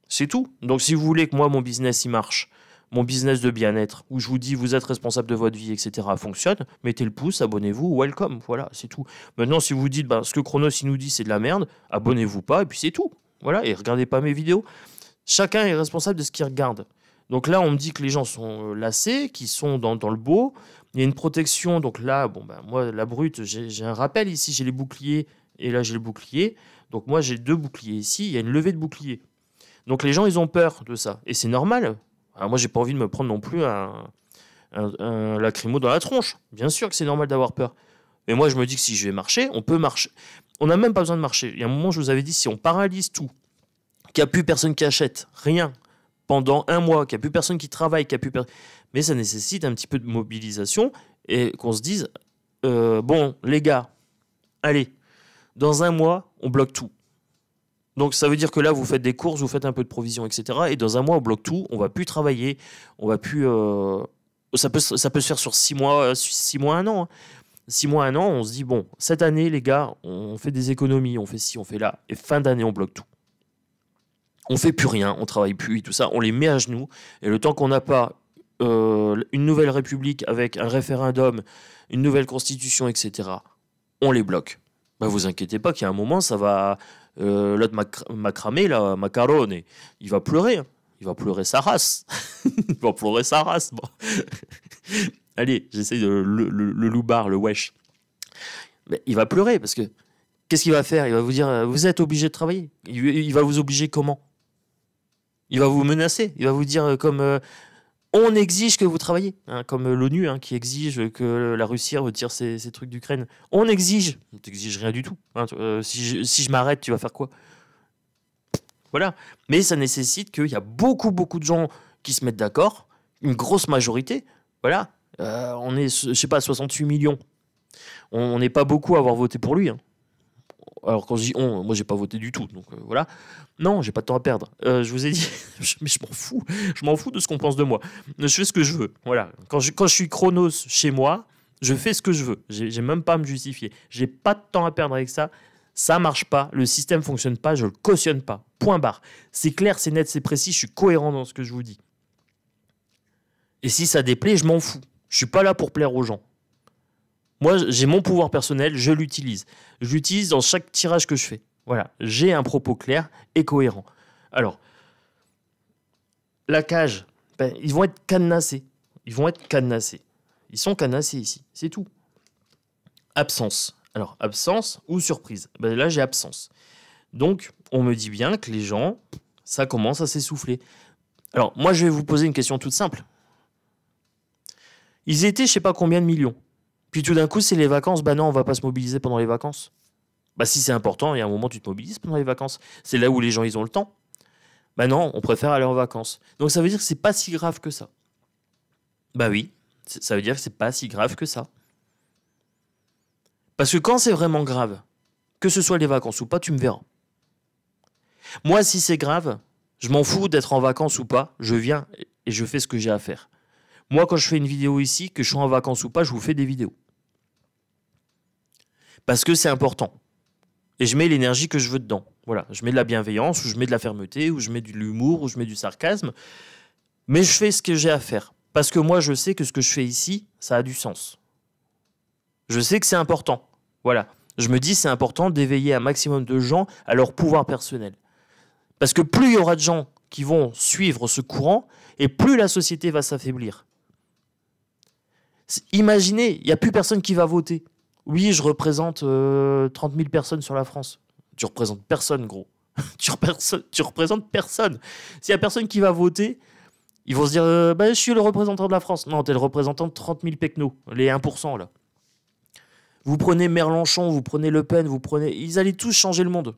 C'est tout. Donc, si vous voulez que moi, mon business, il marche, mon business de bien-être, où je vous dis, vous êtes responsable de votre vie, etc., fonctionne, mettez le pouce, abonnez-vous, welcome, voilà, c'est tout. Maintenant, si vous dites, ce que Chronos, il nous dit, c'est de la merde, abonnez-vous pas, et puis c'est tout. Voilà, et regardez pas mes vidéos. Chacun est responsable de ce qu'il regarde. Donc là, on me dit que les gens sont lassés, qu'ils sont dans le beau. Il y a une protection. Donc là, moi, la brute, j'ai un rappel ici, j'ai les boucliers, et là, j'ai le bouclier. Donc moi, j'ai 2 boucliers ici, il y a une levée de bouclier. Donc les gens, ils ont peur de ça. Et c'est normal. Alors moi, j'ai pas envie de me prendre non plus un lacrymo dans la tronche. Bien sûr que c'est normal d'avoir peur. Mais moi, je me dis que si je vais marcher, on peut marcher. On n'a même pas besoin de marcher. Il y a un moment, je vous avais dit, si on paralyse tout, qu'il n'y a plus personne qui achète, rien, pendant 1 mois, qu'il n'y a plus personne qui travaille, qu'il n'y a plus personne... Mais ça nécessite un petit peu de mobilisation et qu'on se dise, bon, les gars, allez, dans 1 mois, on bloque tout. Donc ça veut dire que là, vous faites des courses, vous faites un peu de provision, etc. Et dans un mois, on bloque tout, on va plus travailler, on va plus... Ça peut se faire sur 6 mois, 6 mois, 1 an. Hein. 6 mois, 1 an, on se dit, bon, cette année, les gars, on fait des économies, on fait ci, on fait là. Et fin d'année, on bloque tout. On fait plus rien, on travaille plus et tout ça, on les met à genoux. Et le temps qu'on n'a pas une nouvelle république avec un référendum, une nouvelle constitution, etc., on les bloque. Bah, vous inquiétez pas qu'il y a un moment, ça va... l'autre macramé, là, Macarone, il va pleurer. Hein. Il va pleurer sa race. Il va pleurer sa race. Bon. Allez, j'essaie de le loupard, le wesh. Mais il va pleurer parce que qu'est-ce qu'il va faire? Il va vous dire, vous êtes obligé de travailler. Il va vous obliger comment? Il va vous menacer. Il va vous dire comme on exige que vous travaillez. Hein, comme l'ONU hein, qui exige que la Russie retire ses trucs d'Ukraine. On exige. On t'exige rien du tout. Hein, si je m'arrête, tu vas faire quoi? Voilà. Mais ça nécessite qu'il y a beaucoup de gens qui se mettent d'accord. Une grosse majorité. Voilà. On est, je sais pas, 68 millions. On n'est pas beaucoup à avoir voté pour lui. Hein. Alors quand je dis on, moi j'ai pas voté du tout, donc voilà. Non, j'ai pas de temps à perdre. Je vous ai dit, mais je m'en fous de ce qu'on pense de moi. Je fais ce que je veux. Voilà. Quand je suis chronos chez moi, je fais ce que je veux. J'ai même pas à me justifier. J'ai pas de temps à perdre avec ça. Ça marche pas. Le système fonctionne pas. Je le cautionne pas. Point barre. C'est clair, c'est net, c'est précis. Je suis cohérent dans ce que je vous dis. Et si ça déplaît, je m'en fous. Je suis pas là pour plaire aux gens. Moi, j'ai mon pouvoir personnel, je l'utilise. Je l'utilise dans chaque tirage que je fais. Voilà, j'ai un propos clair et cohérent. Alors, la cage, ben, ils vont être cadenassés. Ils vont être cadenassés. Ils sont cadenassés ici, c'est tout. Absence. Alors, absence ou surprise. Ben, là, j'ai absence. Donc, on me dit bien que les gens, ça commence à s'essouffler. Alors, moi, je vais vous poser une question toute simple. Ils étaient, je sais pas combien de millions. Puis tout d'un coup, c'est les vacances. Bah non, on va pas se mobiliser pendant les vacances. Bah si c'est important, il y a un moment, tu te mobilises pendant les vacances. C'est là où les gens, ils ont le temps. Bah non, on préfère aller en vacances. Donc ça veut dire que c'est pas si grave que ça. Bah oui, ça veut dire que c'est pas si grave que ça. Parce que quand c'est vraiment grave, que ce soit les vacances ou pas, tu me verras. Moi, si c'est grave, je m'en fous d'être en vacances ou pas. Je viens et je fais ce que j'ai à faire. Moi, quand je fais une vidéo ici, que je suis en vacances ou pas, je vous fais des vidéos. Parce que c'est important. Et je mets l'énergie que je veux dedans. Voilà, je mets de la bienveillance, ou je mets de la fermeté, ou je mets de l'humour, ou je mets du sarcasme. Mais je fais ce que j'ai à faire. Parce que moi, je sais que ce que je fais ici, ça a du sens. Je sais que c'est important. Voilà. Je me dis c'est important d'éveiller un maximum de gens à leur pouvoir personnel. Parce que plus il y aura de gens qui vont suivre ce courant, et plus la société va s'affaiblir. Imaginez, il n'y a plus personne qui va voter. Oui, je représente 30 000 personnes sur la France. Tu représentes personne, gros. Tu représentes personne. S'il n'y a personne qui va voter, ils vont se dire bah, je suis le représentant de la France. Non, tu es le représentant de 30 000 pecnos, les 1%, là. Vous prenez Mélenchon, vous prenez Le Pen, vous prenez... Ils allaient tous changer le monde.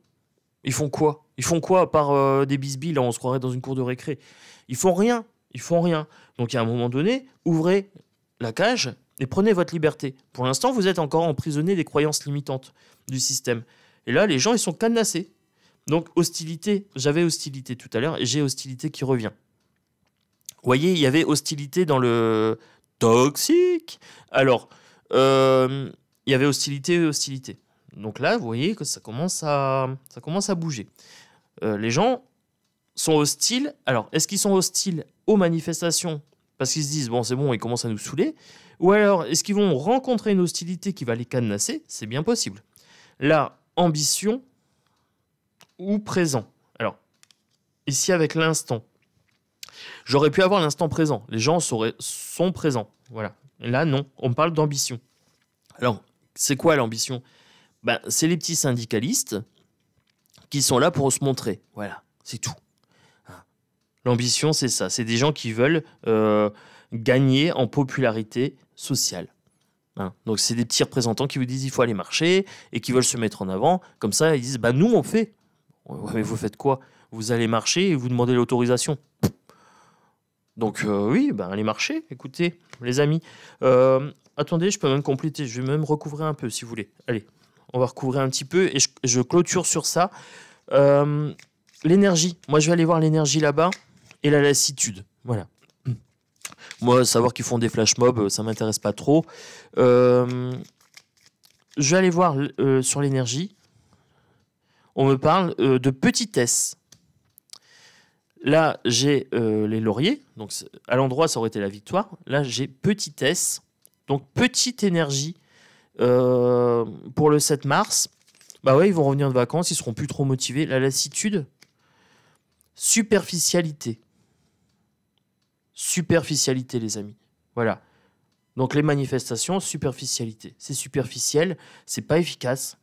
Ils font quoi? Ils font quoi à part des bisbilles, là, on se croirait dans une cour de récré? Ils font rien. Ils font rien. Donc, à un moment donné, ouvrez la cage et prenez votre liberté. Pour l'instant, vous êtes encore emprisonné des croyances limitantes du système. Et là, les gens, ils sont cadenassés. Donc, hostilité. J'avais hostilité tout à l'heure et j'ai hostilité qui revient. Vous voyez, il y avait hostilité dans le toxique. Alors, il y avait hostilité et hostilité. Donc là, vous voyez que ça commence à bouger. Les gens sont hostiles. Alors, est-ce qu'ils sont hostiles aux manifestations parce qu'ils se disent, bon, c'est bon, ils commencent à nous saouler? Ou alors, est-ce qu'ils vont rencontrer une hostilité qui va les cadenasser? C'est bien possible. Là, ambition ou présent. Alors, ici, avec l'instant, j'aurais pu avoir l'instant présent. Les gens sont présents. Voilà. Et là, non, on parle d'ambition. Alors, c'est quoi l'ambition? Ben, c'est les petits syndicalistes qui sont là pour se montrer. Voilà, c'est tout. L'ambition, c'est ça. C'est des gens qui veulent gagner en popularité sociale. Hein. Donc, c'est des petits représentants qui vous disent il faut aller marcher et qui veulent se mettre en avant. Comme ça, ils disent bah, nous, on fait. Ouais, mais vous faites quoi? Vous allez marcher et vous demandez l'autorisation. Donc, oui, ben, allez marcher. Écoutez, les amis. Attendez, je peux même compléter. Je vais même recouvrir un peu si vous voulez. Allez, on va recouvrir un petit peu et je clôture sur ça. Euh, L'énergie. Moi, je vais aller voir l'énergie là-bas et la lassitude. Voilà. Moi, savoir qu'ils font des flash mobs, ça m'intéresse pas trop. Je vais aller voir sur l'énergie. On me parle de petitesse. Là, j'ai les lauriers. Donc, à l'endroit, ça aurait été la victoire. Là, j'ai petitesse. Donc, petite énergie pour le 7 mars. Bah ouais, ils vont revenir de vacances. Ils seront plus trop motivés. La lassitude. Superficialité. Superficialité, les amis. Voilà. Donc, les manifestations, superficialité. C'est superficiel. C'est pas efficace.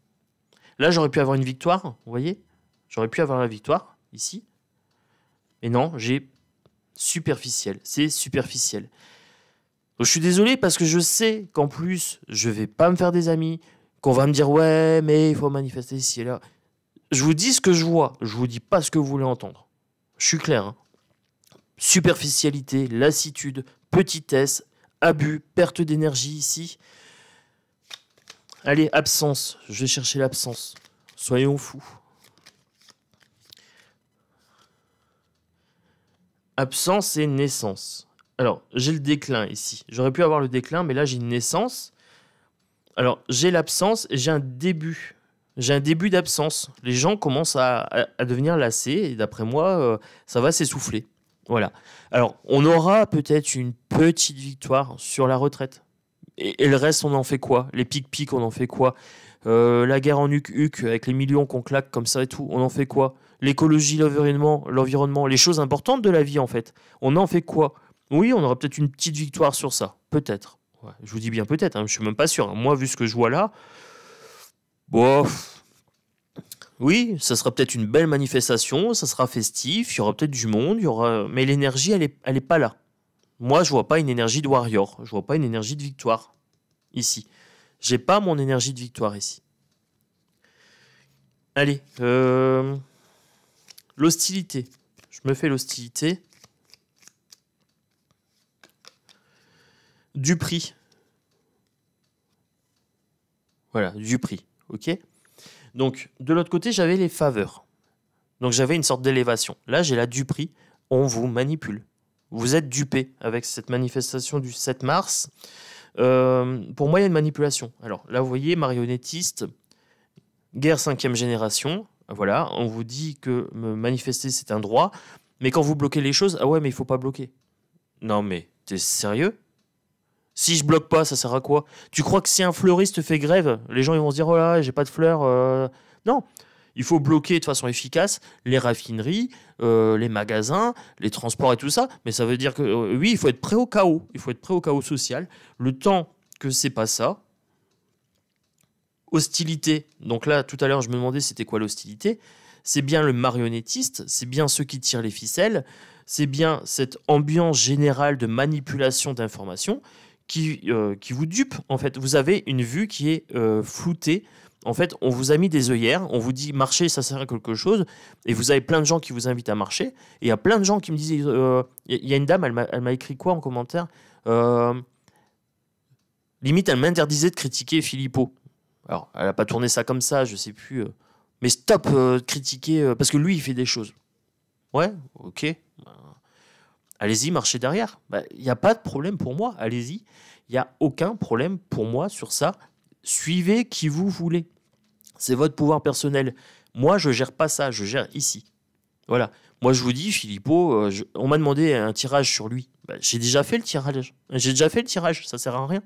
Là, j'aurais pu avoir une victoire. Vous voyez? J'aurais pu avoir la victoire ici. Mais non, j'ai superficiel. C'est superficiel. Donc, je suis désolé parce que je sais qu'en plus, je vais pas me faire des amis, qu'on va me dire ouais, mais il faut manifester ici et là. Je vous dis ce que je vois. Je vous dis pas ce que vous voulez entendre. Je suis clair. Hein. Superficialité, lassitude, petitesse, abus, perte d'énergie ici. Allez, absence. Je vais chercher l'absence. Soyons fous. Absence et naissance. Alors, j'ai le déclin ici. J'aurais pu avoir le déclin, mais là, j'ai une naissance. Alors, j'ai l'absence et j'ai un début. J'ai un début d'absence. Les gens commencent à devenir lassés et d'après moi, ça va s'essouffler. Voilà. Alors, on aura peut-être une petite victoire sur la retraite. Et le reste, on en fait quoi? Les pic-pic, on en fait quoi? La guerre en huc-huc avec les millions qu'on claque comme ça et tout, on en fait quoi? L'écologie, l'environnement, les choses importantes de la vie en fait. On en fait quoi? Oui, on aura peut-être une petite victoire sur ça. Peut-être. Ouais, je vous dis bien peut-être, hein, je suis même pas sûr. Moi, vu ce que je vois là, bon, oui, ça sera peut-être une belle manifestation, ça sera festif, il y aura peut-être du monde, mais l'énergie, elle est pas là. Moi, je vois pas une énergie de warrior, je vois pas une énergie de victoire ici. J'ai pas mon énergie de victoire ici. Allez, l'hostilité. Je me fais l'hostilité. Du prix. Voilà, du prix. Ok. Donc, de l'autre côté, j'avais les faveurs. Donc, j'avais une sorte d'élévation. Là, j'ai la du prix. On vous manipule. Vous êtes dupé avec cette manifestation du 7 mars. Pour moi, il y a une manipulation. Alors, là, vous voyez, marionnettiste, guerre 5e génération. Voilà, on vous dit que me manifester, c'est un droit. Mais quand vous bloquez les choses, ah ouais, mais il faut pas bloquer. Non, mais t'es sérieux? Si je bloque pas, ça sert à quoi? Tu crois que si un fleuriste fait grève, les gens ils vont se dire oh là, j'ai pas de fleurs. Non, il faut bloquer de façon efficace les raffineries, les magasins, les transports et tout ça. Mais ça veut dire que oui, il faut être prêt au chaos. Il faut être prêt au chaos social. Le temps que c'est pas ça. Hostilité. Donc là, tout à l'heure, je me demandais c'était quoi l'hostilité. C'est bien le marionnettiste, c'est bien ceux qui tirent les ficelles, c'est bien cette ambiance générale de manipulation d'informations qui vous dupe. En fait, vous avez une vue qui est floutée. En fait, on vous a mis des œillères, on vous dit marcher, ça sert à quelque chose, et vous avez plein de gens qui vous invitent à marcher. Et il y a plein de gens qui me disent, il y a une dame, elle m'a écrit quoi en commentaire? Limite, elle m'interdisait de critiquer Philippot. Alors, elle n'a pas tourné ça comme ça, je sais plus. Mais stop de critiquer, parce que lui, il fait des choses. Ouais, ok. Allez-y, marchez derrière. Il n'y a pas de problème pour moi, allez-y. Il n'y a aucun problème pour moi sur ça. Suivez qui vous voulez. C'est votre pouvoir personnel. Moi, je ne gère pas ça, je gère ici. Voilà. Moi, je vous dis, Philippot, on m'a demandé un tirage sur lui. J'ai déjà fait le tirage. J'ai déjà fait le tirage, ça sert à rien.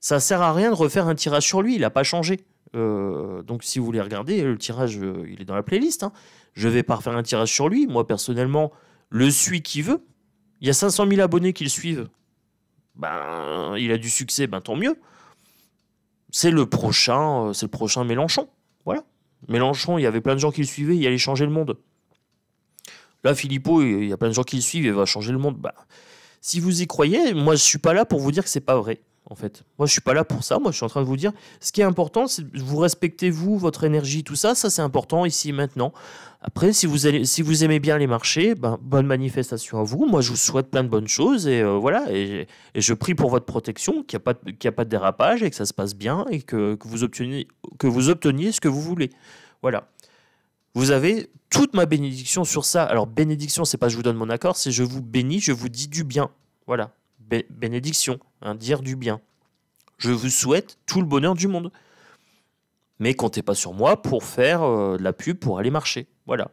Ça sert à rien de refaire un tirage sur lui, il n'a pas changé. Donc si vous voulez regarder, le tirage, il est dans la playlist. Hein. Je ne vais pas refaire un tirage sur lui. Moi, personnellement, le suis qui veut. Il y a 500 000 abonnés qui le suivent. Il a du succès, tant mieux. C'est le prochain Mélenchon. Voilà. Mélenchon, il y avait plein de gens qui le suivaient, il allait changer le monde. Là, Philippot, il y a plein de gens qui le suivent, il va changer le monde. Si vous y croyez, moi, je ne suis pas là pour vous dire que c'est pas vrai. En fait, moi je suis pas là pour ça. Moi je suis en train de vous dire ce qui est important, c'est vous respectez vous, votre énergie, tout ça. Ça c'est important ici et maintenant. Après, si vous aimez bien les marchés, bonne manifestation à vous. Moi je vous souhaite plein de bonnes choses et voilà. Et je prie pour votre protection, qu'il n'y a pas de dérapage et que ça se passe bien et que vous obteniez ce que vous voulez. Voilà. Vous avez toute ma bénédiction sur ça. Alors, bénédiction, c'est pas je vous donne mon accord, c'est je vous bénis, je vous dis du bien. Voilà. Bénédiction, hein, dire du bien. Je vous souhaite tout le bonheur du monde. Mais comptez pas sur moi pour faire de la pub pour aller marcher. Voilà.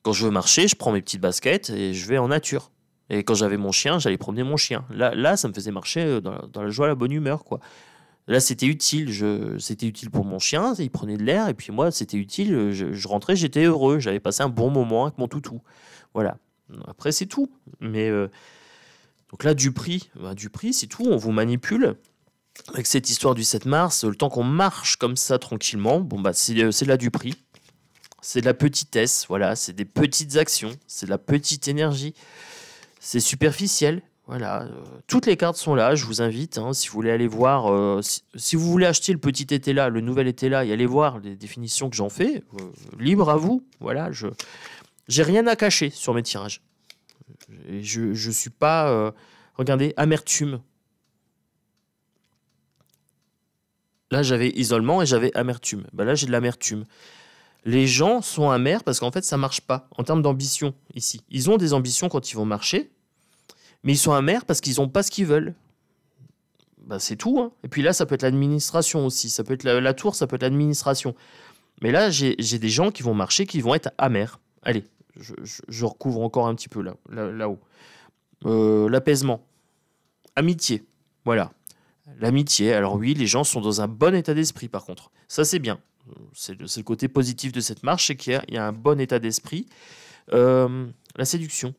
Quand je veux marcher, je prends mes petites baskets et je vais en nature. Et quand j'avais mon chien, j'allais promener mon chien. Là, ça me faisait marcher dans la joie, la bonne humeur, quoi. Là, c'était utile. C'était utile pour mon chien, il prenait de l'air. Et puis moi, c'était utile. Je rentrais, j'étais heureux. J'avais passé un bon moment avec mon toutou. Voilà. Après, c'est tout. Mais donc là, du prix, c'est tout. On vous manipule. Avec cette histoire du 7 mars, le temps qu'on marche comme ça tranquillement, bon bah c'est là du prix. C'est de la petitesse, voilà, c'est des petites actions, c'est de la petite énergie. C'est superficiel, voilà. Toutes les cartes sont là, je vous invite, hein, si vous voulez aller voir, si vous voulez acheter le petit été là, le nouvel été là, et aller voir les définitions que j'en fais, libre à vous, voilà. J'ai rien à cacher sur mes tirages. Je suis pas, regardez, amertume. Là, j'avais isolement et j'avais amertume. Bah là, j'ai de l'amertume. Les gens sont amers parce qu'en fait, ça marche pas en termes d'ambition ici. Ils ont des ambitions quand ils vont marcher, mais ils sont amers parce qu'ils n'ont pas ce qu'ils veulent. Bah, c'est tout. Hein. Et puis là, ça peut être l'administration aussi. Ça peut être la tour, ça peut être l'administration. Mais là, j'ai des gens qui vont marcher, qui vont être amers. Allez, je recouvre encore un petit peu là-haut. L'apaisement. Amitié. Voilà. L'amitié, alors oui, les gens sont dans un bon état d'esprit par contre. Ça, c'est bien. C'est le côté positif de cette marche, c'est qu'il y a un bon état d'esprit. La séduction.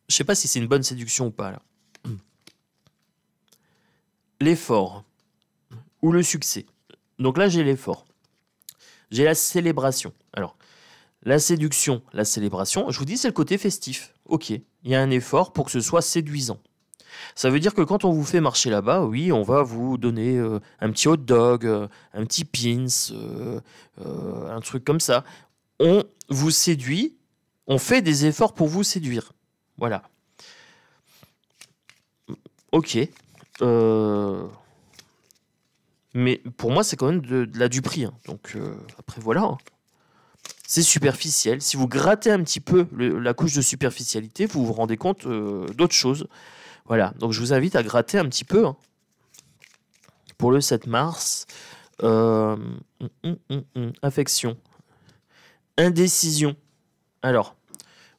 Je ne sais pas si c'est une bonne séduction ou pas, là. L'effort ou le succès. Donc là, j'ai l'effort. J'ai la célébration. Alors, la séduction, la célébration, je vous dis, c'est le côté festif. Ok, il y a un effort pour que ce soit séduisant. Ça veut dire que quand on vous fait marcher là-bas, oui, on va vous donner un petit hot dog, un petit pins, un truc comme ça. On vous séduit, on fait des efforts pour vous séduire. Voilà. Ok. Mais pour moi, c'est quand même de la du prix. Hein. Donc, après, voilà. Hein. C'est superficiel. Si vous grattez un petit peu la couche de superficialité, vous vous rendez compte d'autres choses. Voilà, donc je vous invite à gratter un petit peu hein, pour le 7 mars. Affection. Indécision. Alors,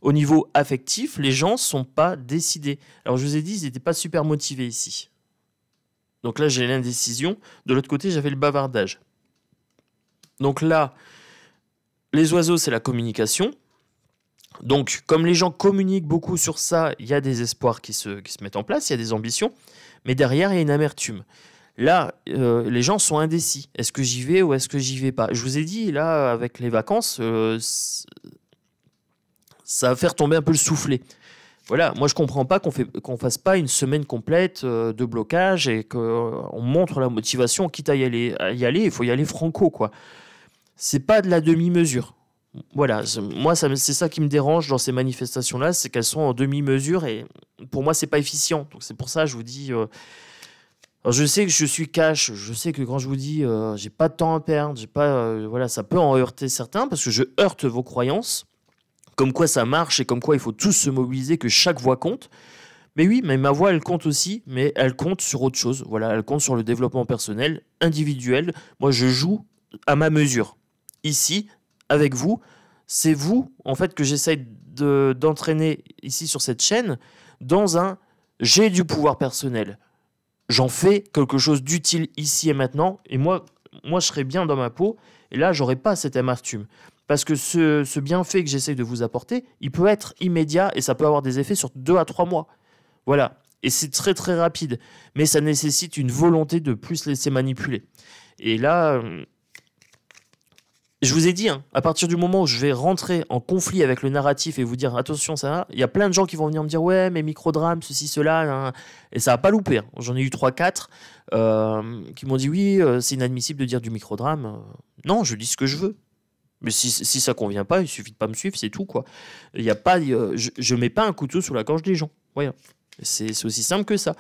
au niveau affectif, les gens ne sont pas décidés. Alors, je vous ai dit, ils n'étaient pas super motivés ici. Donc là, j'ai l'indécision. De l'autre côté, j'avais le bavardage. Donc là, les oiseaux, c'est la communication. Donc, comme les gens communiquent beaucoup sur ça, il y a des espoirs qui se mettent en place, il y a des ambitions, mais derrière, il y a une amertume. Là, les gens sont indécis. Est-ce que j'y vais ou est-ce que j'y vais pas? Je vous ai dit, là, avec les vacances, ça va faire tomber un peu le soufflet. Voilà, moi, je comprends pas qu'on fasse pas une semaine complète de blocage et qu'on montre la motivation, quitte à y aller, il faut y aller franco, quoi. C'est pas de la demi-mesure. Voilà, moi c'est ça qui me dérange dans ces manifestations-là, c'est qu'elles sont en demi-mesure et pour moi c'est pas efficient. Donc c'est pour ça que je vous dis, alors je sais que je suis cash, je sais que quand je vous dis j'ai pas de temps à perdre, j'ai pas, voilà, ça peut en heurter certains parce que je heurte vos croyances, comme quoi ça marche et comme quoi il faut tous se mobiliser, que chaque voix compte. Mais oui, mais ma voix elle compte aussi, mais elle compte sur autre chose. Voilà, elle compte sur le développement personnel, individuel. Moi je joue à ma mesure. Ici, avec vous, c'est vous, en fait, que j'essaye d'entraîner ici sur cette chaîne dans un « j'ai du pouvoir personnel ». J'en fais quelque chose d'utile ici et maintenant, et moi, je serai bien dans ma peau, et là, j'aurai pas cette amertume. Parce que ce bienfait que j'essaye de vous apporter, il peut être immédiat, et ça peut avoir des effets sur 2 à 3 mois. Voilà, et c'est très très rapide, mais ça nécessite une volonté de plus laisser manipuler. Et là... Je vous ai dit, hein, à partir du moment où je vais rentrer en conflit avec le narratif et vous dire attention, ça va, il y a plein de gens qui vont venir me dire ouais, mais microdrame, ceci, cela, hein, et ça va pas louper. Hein. J'en ai eu 3-4 qui m'ont dit oui, c'est inadmissible de dire du microdrame. Non, je dis ce que je veux. Mais si ça convient pas, il suffit de pas me suivre, c'est tout quoi. Il y a pas, je mets pas un couteau sous la gorge des gens. Voilà. C'est aussi simple que ça.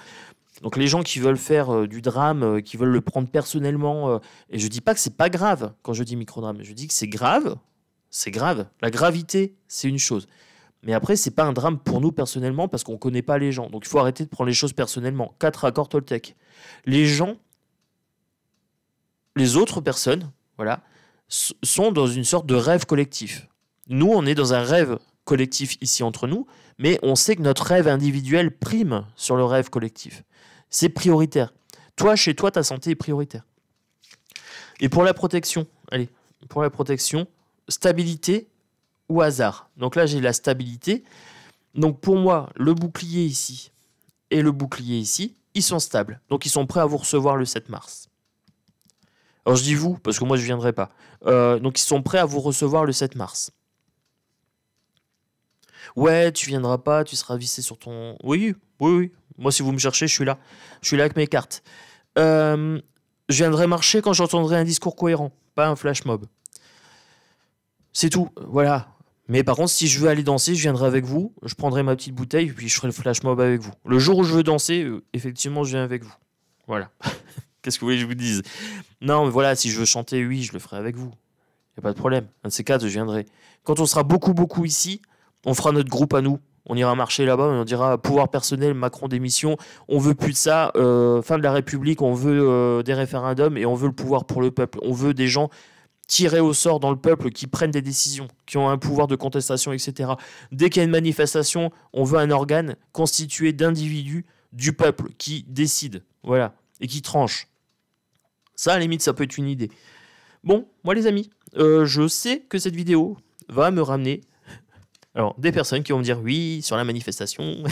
Donc les gens qui veulent faire du drame, qui veulent le prendre personnellement, et je dis pas que c'est pas grave quand je dis microdrame, je dis que c'est grave, c'est grave. La gravité, c'est une chose. Mais après, c'est pas un drame pour nous personnellement parce qu'on connaît pas les gens. Donc il faut arrêter de prendre les choses personnellement. 4 accords Toltec. Les gens, les autres personnes, voilà, sont dans une sorte de rêve collectif. Nous, on est dans un rêve collectif ici entre nous, mais on sait que notre rêve individuel prime sur le rêve collectif. C'est prioritaire. Toi, chez toi, ta santé est prioritaire. Et pour la protection, allez, pour la protection, stabilité ou hasard. Donc là, j'ai la stabilité. Donc pour moi, le bouclier ici et le bouclier ici, ils sont stables. Donc ils sont prêts à vous recevoir le 7 mars. Alors je dis vous, parce que moi je ne viendrai pas. Donc ils sont prêts à vous recevoir le 7 mars. Ouais, tu viendras pas, tu seras vissé sur ton... Oui, oui, oui. Moi, si vous me cherchez, je suis là. Je suis là avec mes cartes. Je viendrai marcher quand j'entendrai un discours cohérent, pas un flash mob. C'est tout, voilà. Mais par contre, si je veux aller danser, je viendrai avec vous, je prendrai ma petite bouteille, puis je ferai le flash mob avec vous. Le jour où je veux danser, effectivement, je viens avec vous. Voilà. Qu'est-ce que vous voulez que je vous dise? Non, mais voilà, si je veux chanter, oui, je le ferai avec vous. Il n'y a pas de problème. Un de ces quatre, je viendrai. Quand on sera beaucoup ici, on fera notre groupe à nous. On ira marcher là-bas, on dira pouvoir personnel, Macron démission, on veut plus de ça, fin de la République, on veut des référendums et on veut le pouvoir pour le peuple. On veut des gens tirés au sort dans le peuple qui prennent des décisions, qui ont un pouvoir de contestation, etc. Dès qu'il y a une manifestation, on veut un organe constitué d'individus du peuple qui décide, voilà, et qui tranche. Ça, à la limite, ça peut être une idée. Bon, moi les amis, je sais que cette vidéo va me ramener... Alors, des personnes qui vont me dire oui, sur la manifestation,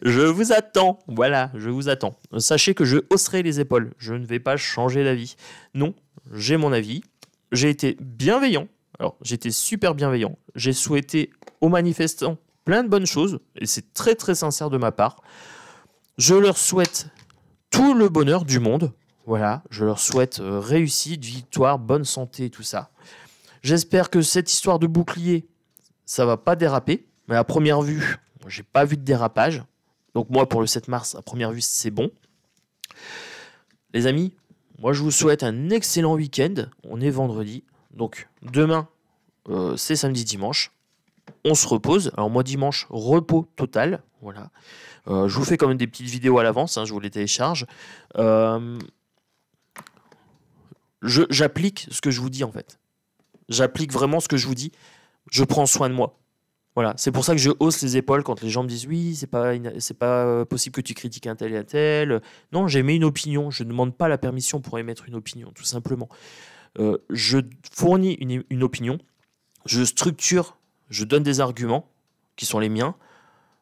je vous attends, voilà, je vous attends. Sachez que je hausserai les épaules, je ne vais pas changer d'avis. Non, j'ai mon avis, j'ai été bienveillant, alors j'étais super bienveillant, j'ai souhaité aux manifestants plein de bonnes choses, et c'est très très sincère de ma part. Je leur souhaite tout le bonheur du monde, voilà, je leur souhaite réussite, victoire, bonne santé, tout ça. J'espère que cette histoire de bouclier, ça va pas déraper, mais à première vue, j'ai pas vu de dérapage. Donc moi, pour le 7 mars, à première vue, c'est bon. Les amis, moi, je vous souhaite un excellent week-end. On est vendredi. Donc demain, c'est samedi-dimanche. On se repose. Alors moi, dimanche, repos total. Voilà. Je vous fais quand même des petites vidéos à l'avance. Hein, je vous les télécharge. J'applique ce que je vous dis, en fait. J'applique vraiment ce que je vous dis. Je prends soin de moi. Voilà, c'est pour ça que je hausse les épaules quand les gens me disent oui, c'est pas possible que tu critiques un tel et un tel. Non, j'émets une opinion. Je ne demande pas la permission pour émettre une opinion, tout simplement. Je fournis une opinion, je structure, je donne des arguments qui sont les miens.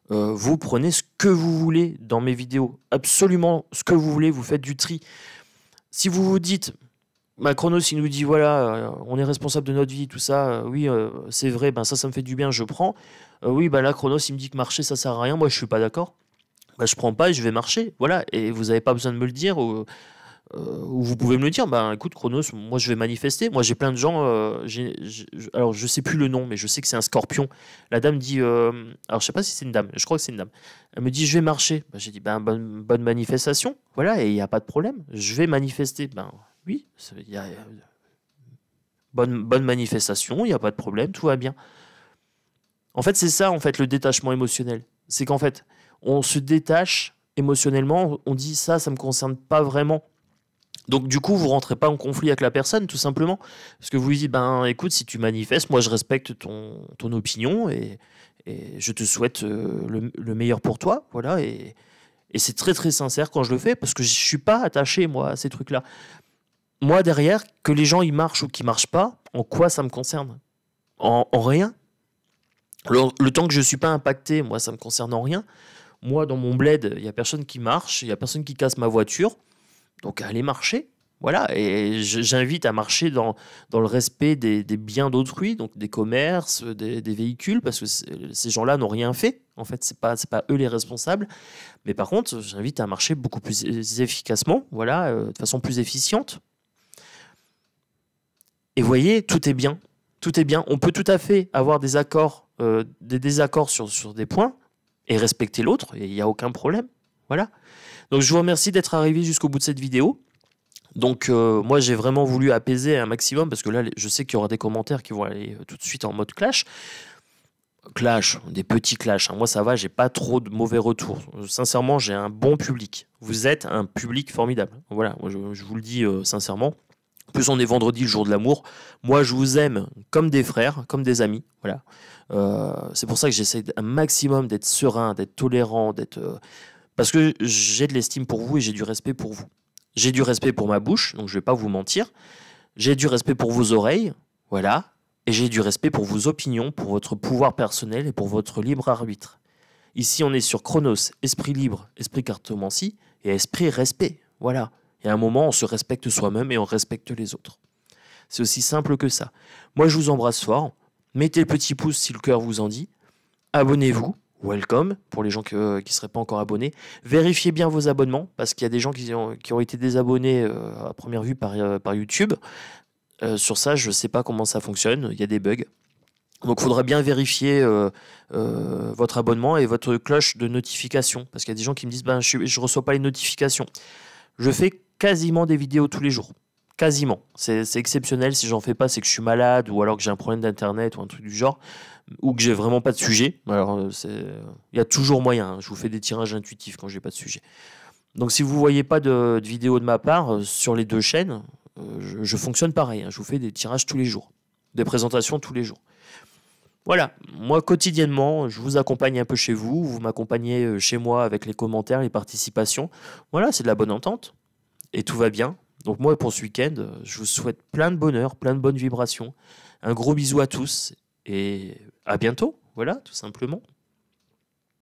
Vous prenez ce que vous voulez dans mes vidéos, absolument ce que vous voulez, vous faites du tri. Si vous vous dites... Chronos, il nous dit, voilà, on est responsable de notre vie, tout ça. Oui, c'est vrai, ben ça me fait du bien, je prends. Oui, ben là, Chronos, il me dit que marcher, ça sert à rien. Moi, je suis pas d'accord. Ben, je prends pas et je vais marcher. Voilà. Et vous n'avez pas besoin de me le dire. Ou vous pouvez me le dire. Ben, écoute, Chronos, moi, je vais manifester. Moi, j'ai plein de gens. Alors, je sais plus le nom, mais je sais que c'est un scorpion. La dame dit. Alors, je sais pas si c'est une dame. Je crois que c'est une dame. Elle me dit, je vais marcher. Ben, j'ai dit, ben, bonne manifestation. Voilà. Et il n'y a pas de problème. Je vais manifester. Ben. Oui, il y a bonne manifestation, il n'y a pas de problème, tout va bien. En fait, c'est ça, en fait, le détachement émotionnel. C'est qu'en fait, on se détache émotionnellement, on dit ça me concerne pas vraiment. Donc du coup, vous rentrez pas en conflit avec la personne, tout simplement. Parce que vous lui dites, ben écoute, si tu manifestes, moi je respecte ton opinion et je te souhaite le meilleur pour toi, voilà. Et c'est très très sincère quand je le fais, parce que je suis pas attaché, moi, à ces trucs-là. Moi, derrière, que les gens ils marchent ou qu'ils marchent pas, en quoi ça me concerne? En rien. Le temps que je ne suis pas impacté, moi, ça me concerne en rien. Moi, dans mon bled, il n'y a personne qui marche, il n'y a personne qui casse ma voiture. Donc, allez marcher. Voilà. Et j'invite à marcher dans le respect des biens d'autrui, donc des commerces, des véhicules, parce que ces gens-là n'ont rien fait. En fait, c'est pas eux les responsables. Mais par contre, j'invite à marcher beaucoup plus efficacement, voilà, de façon plus efficiente. Et vous voyez, tout est bien. Tout est bien. On peut tout à fait avoir des accords, des désaccords sur des points et respecter l'autre. Il n'y a aucun problème. Voilà. Donc je vous remercie d'être arrivé jusqu'au bout de cette vidéo. Donc moi j'ai vraiment voulu apaiser un maximum parce que là je sais qu'il y aura des commentaires qui vont aller tout de suite en mode clash. Clash, des petits clashs. Hein. Moi ça va, j'ai pas trop de mauvais retours. Sincèrement, j'ai un bon public. Vous êtes un public formidable. Voilà, moi, je vous le dis sincèrement. En plus on est vendredi, le jour de l'amour. Moi je vous aime comme des frères, comme des amis. Voilà. C'est pour ça que j'essaie un maximum d'être serein, d'être tolérant, parce que j'ai de l'estime pour vous et j'ai du respect pour vous. J'ai du respect pour ma bouche, donc je ne vais pas vous mentir. J'ai du respect pour vos oreilles, voilà. Et j'ai du respect pour vos opinions, pour votre pouvoir personnel et pour votre libre arbitre. Ici, on est sur Chronos, esprit libre, esprit cartomancie et esprit respect. Voilà. Et à un moment, on se respecte soi-même et on respecte les autres. C'est aussi simple que ça. Moi, je vous embrasse fort. Mettez le petit pouce si le cœur vous en dit. Abonnez-vous. Welcome pour les gens qui ne seraient pas encore abonnés. Vérifiez bien vos abonnements parce qu'il y a des gens qui ont été désabonnés à première vue par YouTube. Sur ça, je ne sais pas comment ça fonctionne. Il y a des bugs. Donc, il faudra bien vérifier votre abonnement et votre cloche de notification. Parce qu'il y a des gens qui me disent ben, je ne reçois pas les notifications. Je fais quasiment des vidéos tous les jours. Quasiment. C'est exceptionnel. Si j'en fais pas, c'est que je suis malade ou alors que j'ai un problème d'internet ou un truc du genre. Ou que j'ai vraiment pas de sujet. Alors, il y a toujours moyen. Hein. Je vous fais des tirages intuitifs quand j'ai pas de sujet. Donc, si vous voyez pas de vidéo de ma part sur les deux chaînes, je fonctionne pareil. Hein. Je vous fais des tirages tous les jours. Des présentations tous les jours. Voilà. Moi, quotidiennement, je vous accompagne un peu chez vous. Vous m'accompagnez chez moi avec les commentaires, les participations. Voilà, c'est de la bonne entente. Et tout va bien. Donc moi, pour ce week-end, je vous souhaite plein de bonheur, plein de bonnes vibrations. Un gros bisou à tous et à bientôt. Voilà, tout simplement.